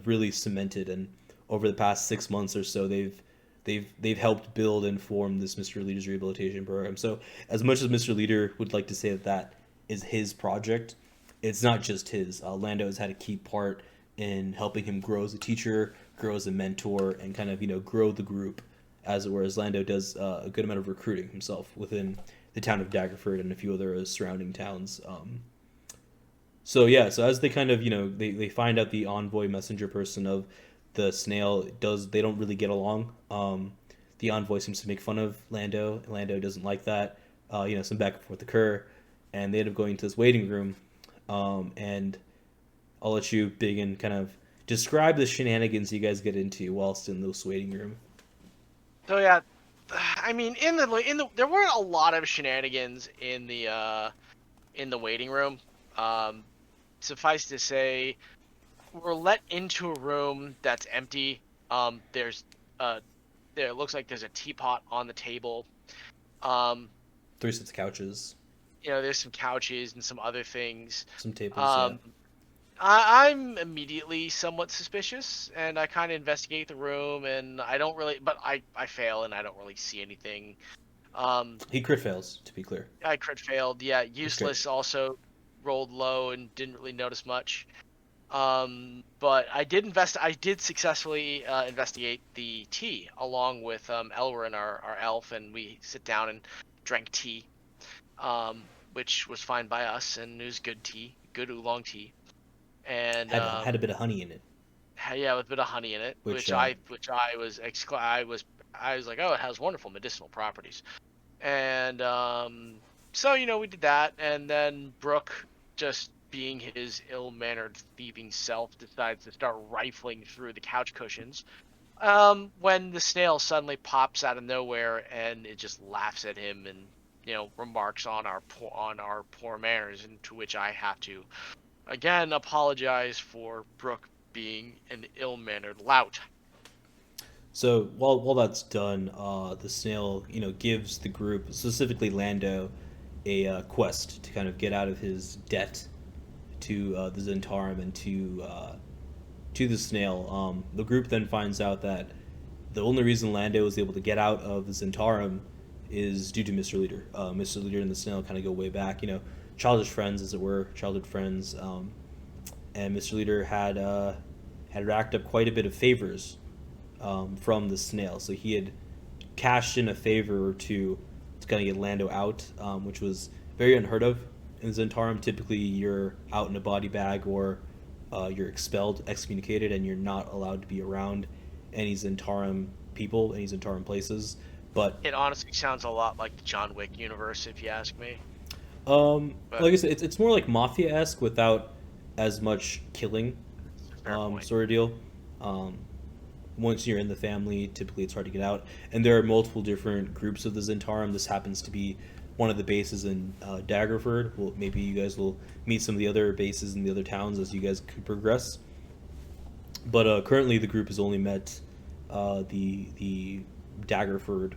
really cemented. And over the past 6 months or so, they've helped build and form this Mr. Leader's rehabilitation program. So as much as Mr. Leader would like to say that is his project, it's not just his. Lando has had a key part in helping him grow as a teacher, grow as a mentor, and kind of grow the group, as it were, as Lando does a good amount of recruiting himself within the town of Daggerford and a few other surrounding towns. So as they kind of they find out the envoy messenger person of the snail they don't really get along. The envoy seems to make fun of Lando. Lando doesn't like that. Some back and forth occur, and they end up going to this waiting room. And I'll let you begin kind of describe the shenanigans you guys get into whilst in this waiting room.
So yeah, I mean, there weren't a lot of shenanigans in the waiting room. Suffice to say, we're let into a room that's empty. There looks like there's a teapot on the table.
3 sets of couches.
There's some couches and some other things.
Some tables. Yeah.
I'm immediately somewhat suspicious, and I kind of investigate the room, and I don't really, but I fail, and I don't really see anything.
He crit fails, to be clear.
I crit failed. Yeah, useless also rolled low and didn't really notice much. But I did successfully investigate the tea along with Elrin, our elf, and we sit down and drank tea, which was fine by us, and it was good tea, good oolong tea, and
had a bit of honey in it.
Yeah, with a bit of honey in it, which I was like, oh, it has wonderful medicinal properties, and so we did that, and then Brooke, just being his ill-mannered thieving self, decides to start rifling through the couch cushions. When the snail suddenly pops out of nowhere and it just laughs at him and remarks on our poor manners, and to which I have to again apologize for Brooke being an ill-mannered lout.
So while that's done, the snail gives the group, specifically Lando, a quest to kind of get out of his debt to the Zentarum and to the snail. The group then finds out that the only reason Lando was able to get out of the Zentarum is due to Mr. Leader. Mr. Leader and the snail kind of go way back, childish friends, as it were, childhood friends. And Mr. Leader had racked up quite a bit of favors from the snail, so he had cashed in a favor or two to kind of get Lando out, which was very unheard of in Zentarum. Typically, you're out in a body bag or you're expelled, excommunicated, and you're not allowed to be around any Zentarum people, any Zentarum places. But
it honestly sounds a lot like the John Wick universe, if you ask me.
Like I said, it's more like Mafia-esque without as much killing, sort of deal. Once you're in the family, typically it's hard to get out. And there are multiple different groups of the Zentarum. This happens to be one of the bases in Daggerford. Well, maybe you guys will meet some of the other bases in the other towns as you guys could progress. But currently the group has only met the Daggerford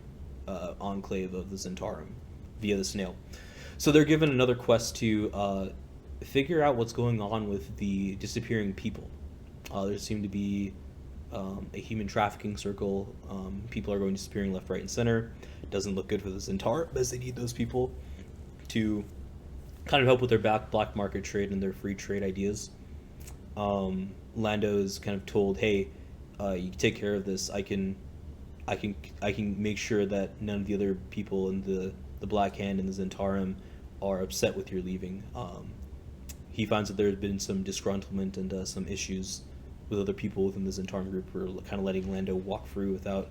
enclave of the Zentarum via the snail. So they're given another quest to figure out what's going on with the disappearing people. There seem to be a human trafficking circle. People are going disappearing left, right, and center. It doesn't look good for the Zentarum, as they need those people to kind of help with their black market trade and their free trade ideas. Lando is kind of told, "Hey, you take care of this. I can make sure that none of the other people in the Black Hand and the Zentarum are upset with your leaving." He finds that there's been some disgruntlement and some issues with other people within the Zentarum group who are kind of letting Lando walk through without,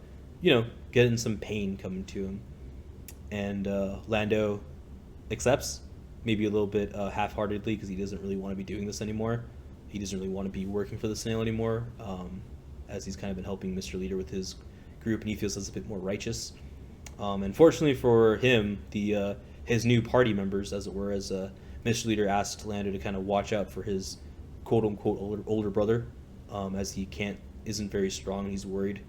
getting some pain coming to him. And Lando accepts, maybe a little bit half-heartedly, because he doesn't really want to be doing this anymore. He doesn't really want to be working for the snail anymore, as he's kind of been helping Mr. Leader with his group, and he feels that's a bit more righteous. Unfortunately for him, his new party members, as it were, as Mr. Leader asked Lando to kind of watch out for his quote-unquote older brother, as he isn't very strong, and he's worried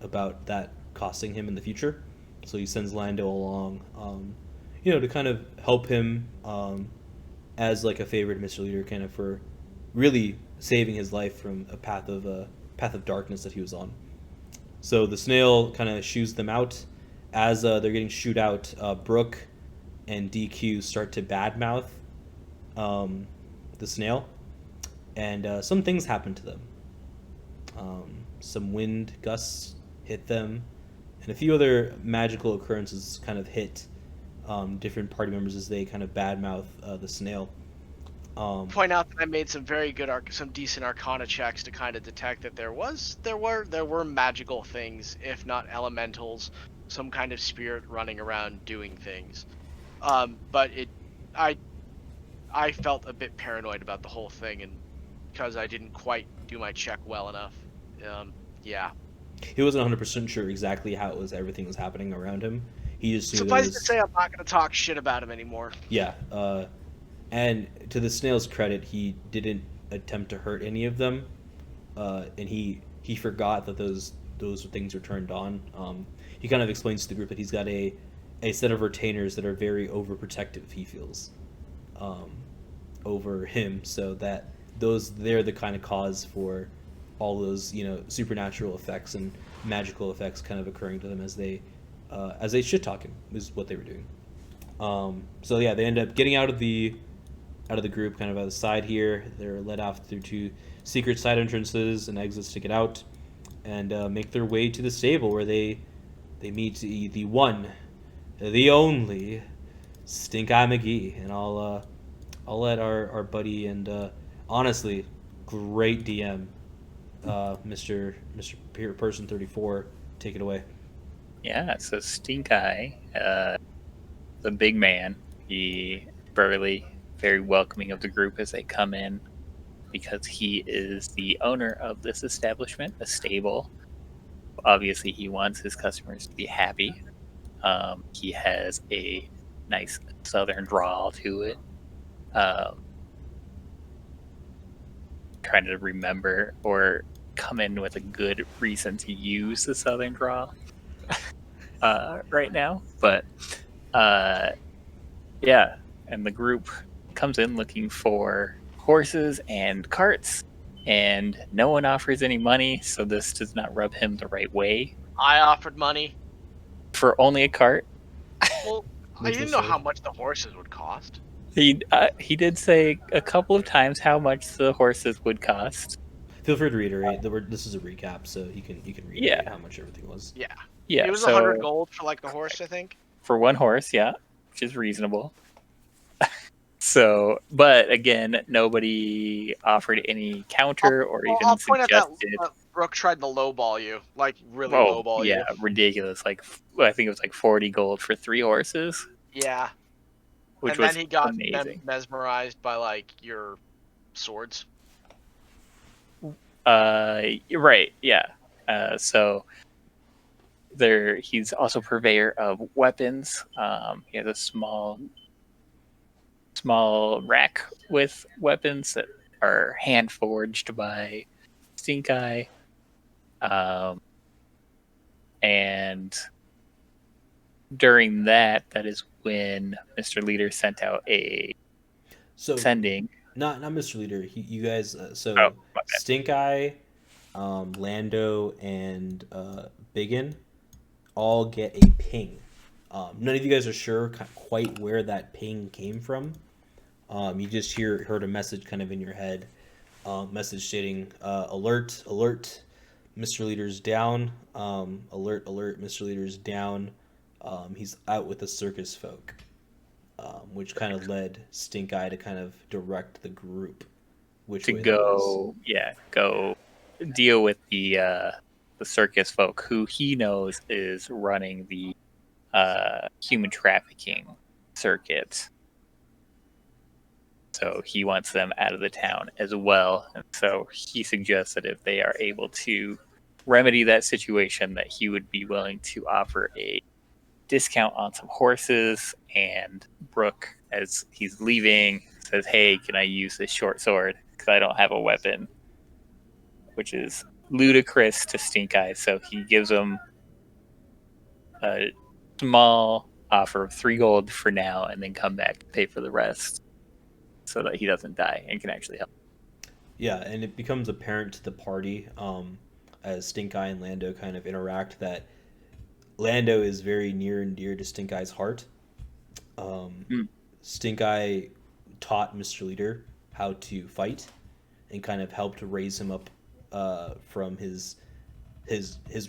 about that costing him in the future. So he sends Lando along, to kind of help him as like a favor to Mr. Leader, kind of for really saving his life from a path of darkness that he was on. So the snail kind of shoos them out. As they're getting shooed out, Brooke and DQ start to badmouth the snail, and some things happen to them. Some wind gusts hit them, and a few other magical occurrences kind of hit different party members as they kind of badmouth the snail.
Point out that I made some very good, some decent Arcana checks to kind of detect that there were magical things, if not elementals, some kind of spirit running around doing things. But I felt a bit paranoid about the whole thing, and because I didn't quite do my check well enough. Yeah.
He wasn't 100% sure exactly how everything was happening around him. He just knew there
Suffice it to
was
say, I'm not going to talk shit about him anymore.
yeah. And to the snail's credit, he didn't attempt to hurt any of them, and he forgot that those things are turned on. He kind of explains to the group that he's got a set of retainers that are very overprotective. He feels over him, so that they're the kind of cause for all those supernatural effects and magical effects kind of occurring to them as they shit talk him is what they were doing. So yeah, they end up getting out of the group, kind of out of the side here. They're led off through two secret side entrances and exits to get out, and make their way to the stable where they meet the one, the only Stink Eye McGee. And I'll let our buddy and honestly great DM, Mr. Person 34, take it away.
Yeah, so Stink Eye, the big man, he burly, very welcoming of the group as they come in, because he is the owner of this establishment, a stable. Obviously, he wants his customers to be happy. He has a nice southern drawl to it. Trying to remember or come in with a good reason to use the southern drawl right now, but yeah, and the group comes in looking for horses and carts, and no one offers any money, so this does not rub him the right way.
I offered money.
For only a cart?
Well, I didn't know how much the horses would cost.
He did say a couple of times how much the horses would cost.
Feel free to reiterate. This is a recap, so you can reiterate how much everything was.
Yeah.
Yeah.
It was 100 gold for like the horse, I think.
For one horse, yeah, which is reasonable. So, but again, nobody offered any counter or even suggested.
Out that Brooke tried to lowball you, like really lowball you.
Yeah, ridiculous. Like I think it was like 40 gold for 3 horses.
Yeah.
Which
and
was
then he got
amazing.
Mesmerized by like your swords.
Right, yeah. So he's also purveyor of weapons. He has a small rack with weapons that are hand forged by Stink Eye. And during that is when Mr. Leader sent out a sending.
Not Mr. Leader. You guys. Stink Eye, Lando, and Biggin all get a ping. None of you guys are sure quite where that ping came from. You just heard a message kind of in your head, message stating alert, Mr. Leader's down, alert, Mr. Leader's down. He's out with the circus folk, which kind of led Stink Eye to kind of direct the group,
go deal with the circus folk who he knows is running the human trafficking circuit. So he wants them out of the town as well. And so he suggests that if they are able to remedy that situation, that he would be willing to offer a discount on some horses. And Brooke, as he's leaving, says, "Hey, can I use this short sword? Because I don't have a weapon." Which is ludicrous to Stink Eye. So he gives him a small offer of 3 gold for now, and then come back to pay for the rest, so that he doesn't die and can actually help.
Yeah, and it becomes apparent to the party as Stink Eye and Lando kind of interact that Lando is very near and dear to Stink Eye's heart. Stink Eye taught Mr. Leader how to fight and kind of helped raise him up from his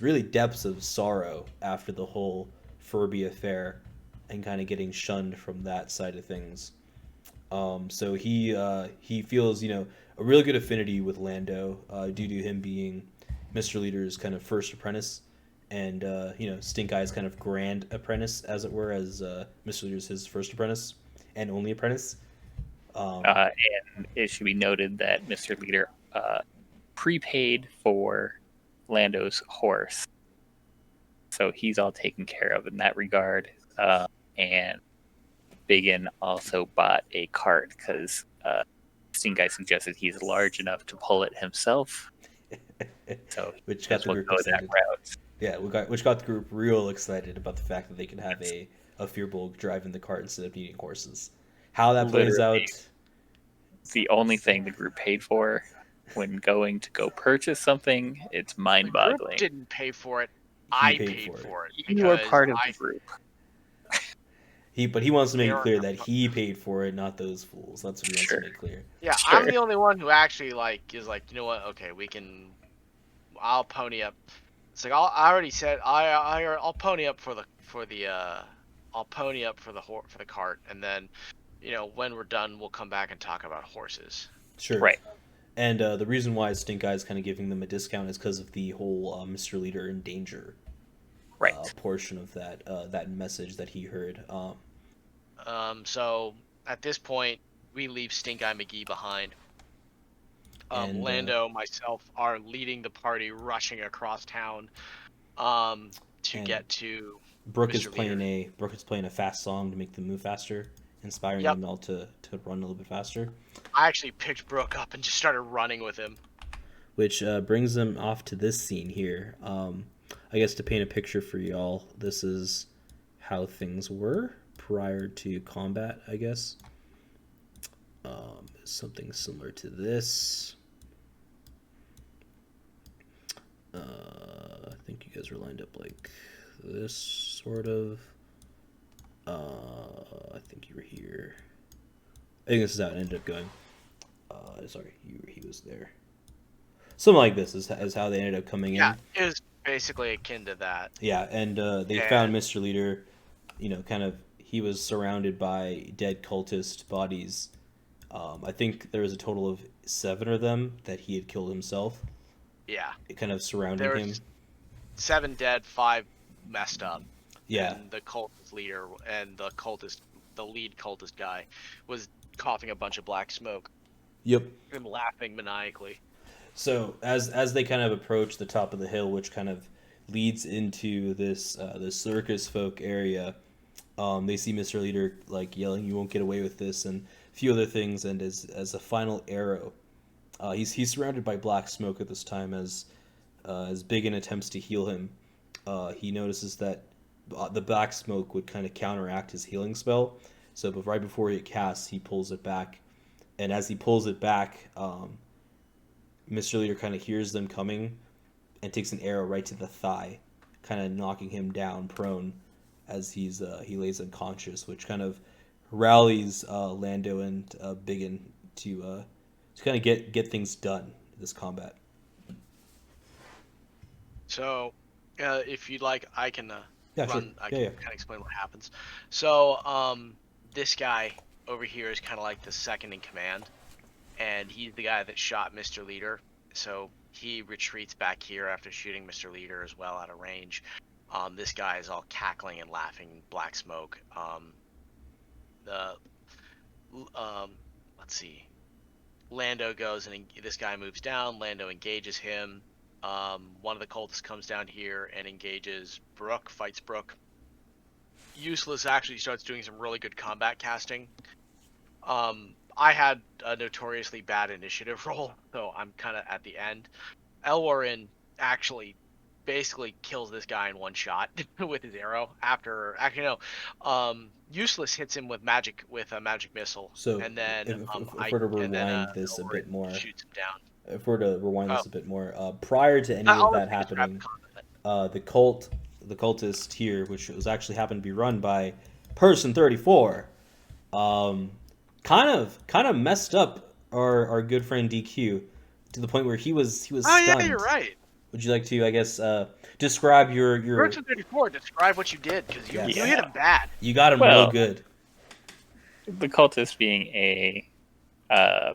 really depths of sorrow after the whole Furby affair, and kind of getting shunned from that side of things. So he feels a really good affinity with Lando due to him being Mr. Leader's kind of first apprentice, and Stink Eye's kind of grand apprentice, as it were, as Mr. Leader's his first apprentice and only apprentice.
And it should be noted that Mr. Leader prepaid for Lando's horse, so he's all taken care of in that regard. And Biggin also bought a cart because Stink Eye suggested he's large enough to pull it himself. So
which got the group excited. Yeah, which got the group real excited about the fact that they could have a Fearbulk driving the cart instead of needing horses. How that plays out,
the only thing the group paid for when going to go purchase something, it's mind-boggling.
The group didn't pay for it. I paid for it.
You were part of the group.
But he wants to make it clear that he paid for it, not those fools. That's what he wants to make clear.
Yeah, sure. I'm the only one who actually is like, you know what? Okay, I'll pony up. It's like I already said I'll pony up for the cart, and then when we're done, we'll come back and talk about horses.
Sure.
Right.
And the reason why Stink Eye is kind of giving them a discount is because of the whole Mr. Leader in danger portion of that message that he heard.
So at this point, we leave Stink Eye McGee behind.
And,
Lando, myself are leading the party, rushing across town to get to.
Brooke is playing a fast song to make them move faster, inspiring them all to run a little bit faster.
I actually picked Brooke up and just started running with him.
Which brings them off to this scene here. I guess to paint a picture for y'all, this is how things were prior to combat, I guess. Something similar to this. I think you guys were lined up like this, sort of. I think you were here. I think this is how it ended up going. Sorry, he was there. Something like this is how they ended up coming in.
Yeah, it was basically akin to that.
Yeah, and they found Mr. Leader, he was surrounded by dead cultist bodies. I think there was a total of 7 of them that he had killed himself.
Yeah.
It kind of surrounded him.
7 dead, 5 messed up.
Yeah.
And the cultist leader and the lead cultist guy was coughing a bunch of black smoke.
Yep.
And laughing maniacally.
So as they kind of approach the top of the hill, which kind of leads into this circus folk area, they see Mr. Leader yelling, "You won't get away with this," and a few other things. And as a final arrow, he's surrounded by black smoke at this time as Biggin attempts to heal him. He notices that the black smoke would kind of counteract his healing spell. So, but right before he casts, he pulls it back, and as he pulls it back, Mr. Leader kind of hears them coming and takes an arrow right to the thigh, kind of knocking him down prone as he lays unconscious, which kind of rallies Lando and Biggin to kind of get things done in this combat.
So, if you'd like, I can
sure.
kind of explain what happens. So, this guy over here is kind of like the second in command, and he's the guy that shot Mr. Leader. So he retreats back here after shooting Mr. Leader as well out of range. This guy is all cackling and laughing, black smoke. Let's see. Lando goes and this guy moves down. Lando engages him. One of the cultists comes down here and engages Brooke, fights Brooke. Useless actually starts doing some really good combat casting. I had a notoriously bad initiative roll, so I'm kind of at the end. Elwarin actually basically kills this guy in one shot with his arrow. Useless hits him with a magic missile.
So
and then
if we're to rewind this a bit more,
shoots him down.
If we're to rewind this a bit more, prior to any of that happening, the cultist here, which was actually happened to be run by Person 34, kind of messed up our good friend DQ to the point where he was stunned.
Yeah, you're right.
would you like to, I guess, describe your
Person 34, describe what you did, because you
Yes.
hit him bad.
You got him real
Well,
good.
the cultist, being a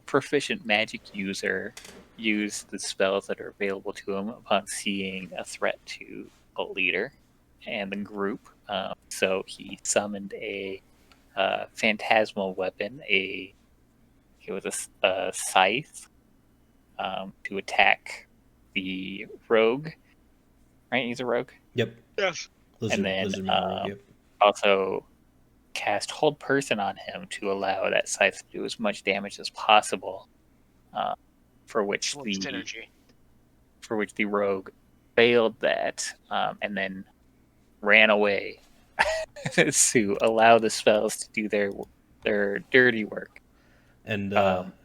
proficient magic user, used the spells that are available to him upon seeing a threat to a leader and the group. So he summoned a phantasmal weapon. It was a scythe, to attack the rogue. Right, he's a rogue.
Yep.
Yes.
And then
Lizard Man rogue, yep.
also cast Hold Person on him to allow that scythe to do as much damage as possible, for which
Synergy.
the rogue failed that, and then ran away to allow the spells to do their dirty work.
And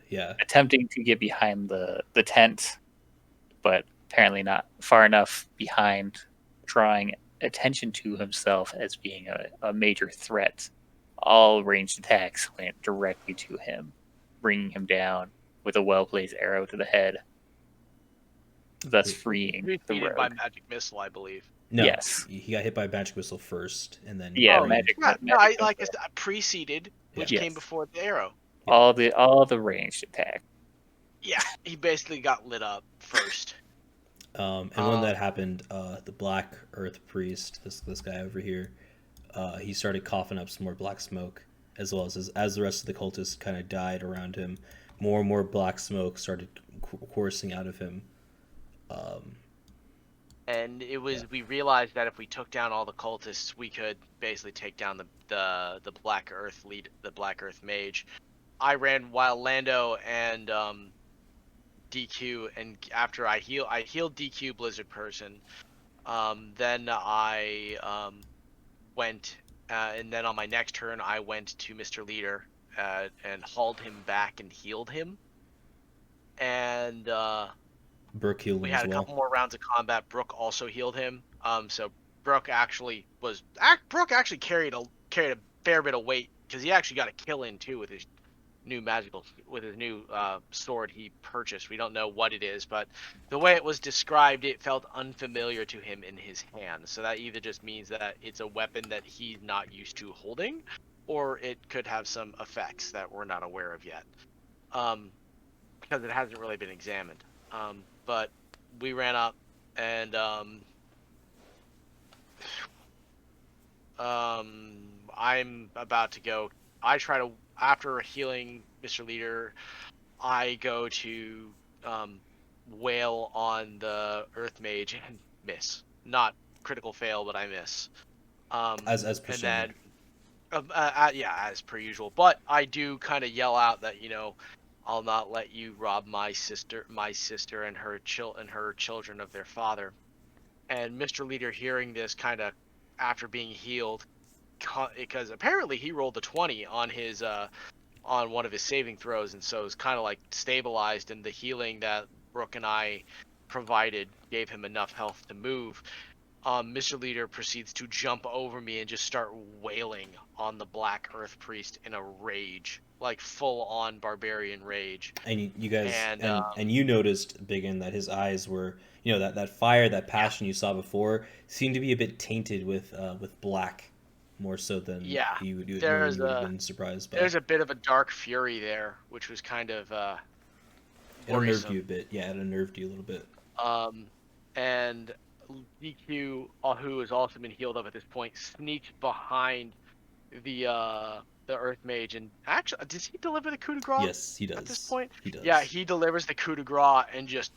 yeah.
Attempting to get behind the tent, but apparently not far enough behind, drawing attention to himself as being a major threat. All ranged attacks went directly to him, bringing him down with a well-placed arrow to the head, thus freeing the
Defeated by
rogue.
magic missile, I believe.
No,
Yes.
he got hit by a magic missile first, and then
Yeah,
Oh,
magic.
Yeah, no,
magic
like
missile.
preceded, which
Yes.
came before the arrow.
All the ranged attack.
Yeah, he basically got lit up first.
And when that happened, the Black Earth Priest, this guy over here, he started coughing up some more black smoke, as well as the rest of the cultists kind of died around him. More and more black smoke started coursing out of him.
And it was we realized that if we took down all the cultists, we could basically take down the Black Earth lead, the Black Earth mage. I ran while Lando and DQ, and after I healed DQ Blizzard person. Then I went, and then on my next turn I went to Mr. Leader and hauled him back and healed him. And
Brooke healed him
we had
as
a
well.
couple more rounds of combat. Brooke also healed him. So Brooke actually carried a fair bit of weight, because he actually got a kill in too with his new sword he purchased. We don't know what it is, but the way it was described, it felt unfamiliar to him in his hand. So that either just means that it's a weapon that he's not used to holding, or it could have some effects that we're not aware of yet, because it hasn't really been examined. But we ran up, and I'm about to go. I try to, after healing Mr. Leader, I go to wail on the Earth Mage and miss. Not critical fail, but I miss.
As per
and
standard.
then yeah, as per usual. But I do kind of yell out that, I'll not let you rob my sister and her children of their father. And Mr. Leader, hearing this, kind of after being healed, because apparently he rolled a 20 on his on one of his saving throws, and so it's kind of like stabilized, and the healing that Brooke and I provided gave him enough health to move. Mr. Leader proceeds to jump over me and just start wailing on the Black Earth Priest in a rage, like full on barbarian rage.
And you guys,
And
and you noticed, Biggin, that his eyes were, that fire, that passion you saw before seemed to be a bit tainted with black, more so than you would have been surprised by.
There's a bit of a dark fury there, which was kind of
it unnerved you a bit. Yeah, it unnerved you a little bit.
And DQ, who has also been healed up at this point, sneaks behind the Earth Mage, and actually, does he deliver the coup de grace?
Yes, he does.
At this point,
he does.
Yeah, he delivers the coup de grace and just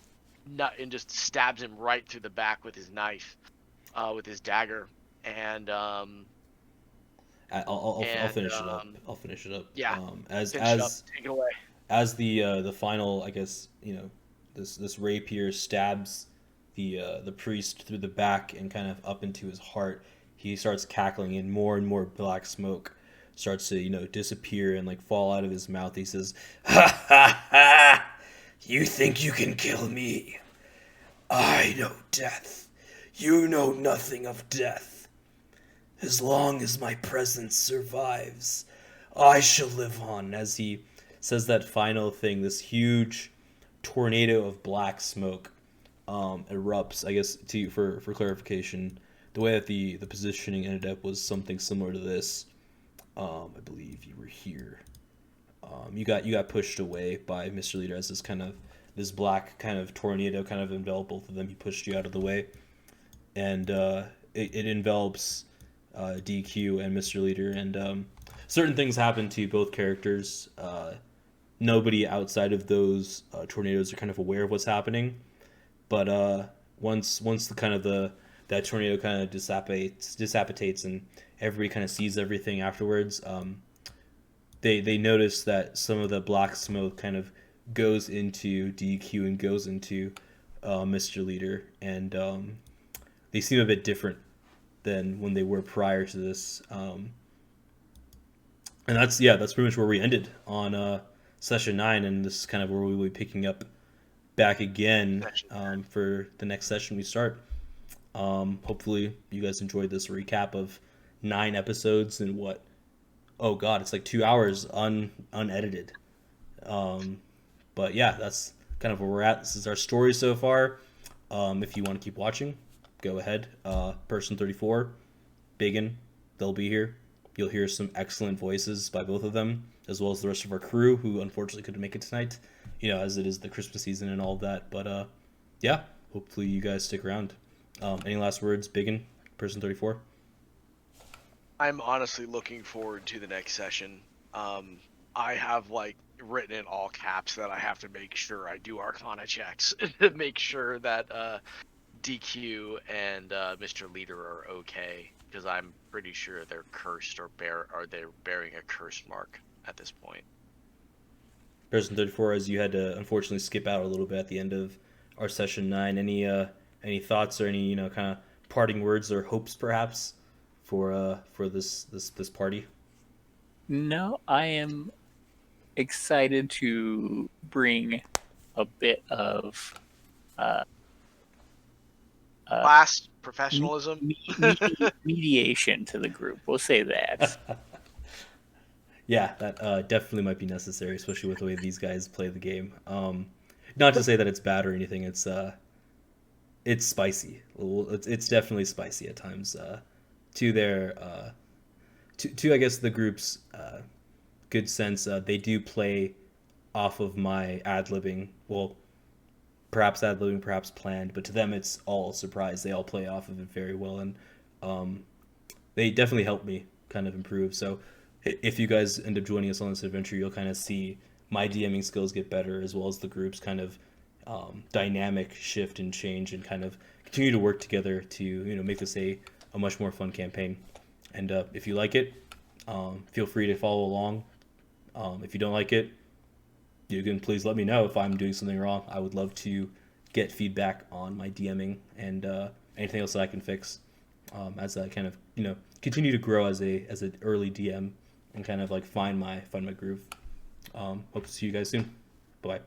stabs him right through the back with his knife, with his dagger, and
I'll finish it up. I'll finish it up.
Yeah.
Take
it away.
As the final, I guess, this rapier stabs the priest through the back and kind of up into his heart, he starts cackling, and more black smoke starts to disappear and like fall out of his mouth. He says, "Ha ha ha! You think you can kill me? I know death. You know nothing of death. As long as my presence survives, I shall live on." As he says that final thing, this huge tornado of black smoke erupts. I guess for clarification, the way that the positioning ended up was something similar to this. I believe you were here. You got pushed away by Mr. Leader as this black kind of tornado kind of enveloped both of them. He pushed you out of the way, and it envelops DQ and Mr. Leader, and certain things happen to both characters. Nobody outside of those tornadoes are kind of aware of what's happening, but once the kind of the that tornado kind of dissipates and everybody kind of sees everything afterwards, they notice that some of the black smoke kind of goes into DQ and goes into Mr. Leader, and they seem a bit different than when they were prior to this. And that's pretty much where we ended on session 9, and this is kind of where we will be picking up back again for the next session we start. Hopefully you guys enjoyed this recap of 9 episodes and oh god, it's like 2 hours unedited. But yeah, that's kind of where we're at. This is our story so far. If you want to keep watching, go ahead. Person 34, Biggin, they'll be here. You'll hear some excellent voices by both of them, as well as the rest of our crew, who unfortunately couldn't make it tonight, as it is the Christmas season and all of that. But yeah, hopefully you guys stick around. Any last words, Biggin, person 34?
I'm honestly looking forward to the next session. I have written in all caps that I have to make sure I do Arcana checks to make sure that DQ and Mr. Leader are okay, because I'm pretty sure they're cursed or they're bearing a curse mark at this point.
Person 34, as you had to unfortunately skip out a little bit at the end of our session 9, any thoughts or any kind of parting words or hopes perhaps for this party?
No, I am excited to bring a bit of
Class professionalism,
mediation to the group. We'll say that.
Yeah, that definitely might be necessary, especially with the way these guys play the game. Not to say that it's bad or anything. It's spicy. It's definitely spicy at times. To their to I guess the group's good sense, they do play off of my ad-libbing. Well, perhaps ad-libbing, perhaps planned, but to them it's all a surprise. They all play off of it very well, and they definitely help me kind of improve. So if you guys end up joining us on this adventure, you'll kind of see my DMing skills get better, as well as the group's kind of dynamic shift and change, and kind of continue to work together to make this a much more fun campaign. And if you like it, feel free to follow along. If you don't like it, you can please let me know if I'm doing something wrong. I would love to get feedback on my DMing and anything else that I can fix as I kind of continue to grow as an early DM and kind of find my groove. Hope to see you guys soon. Bye.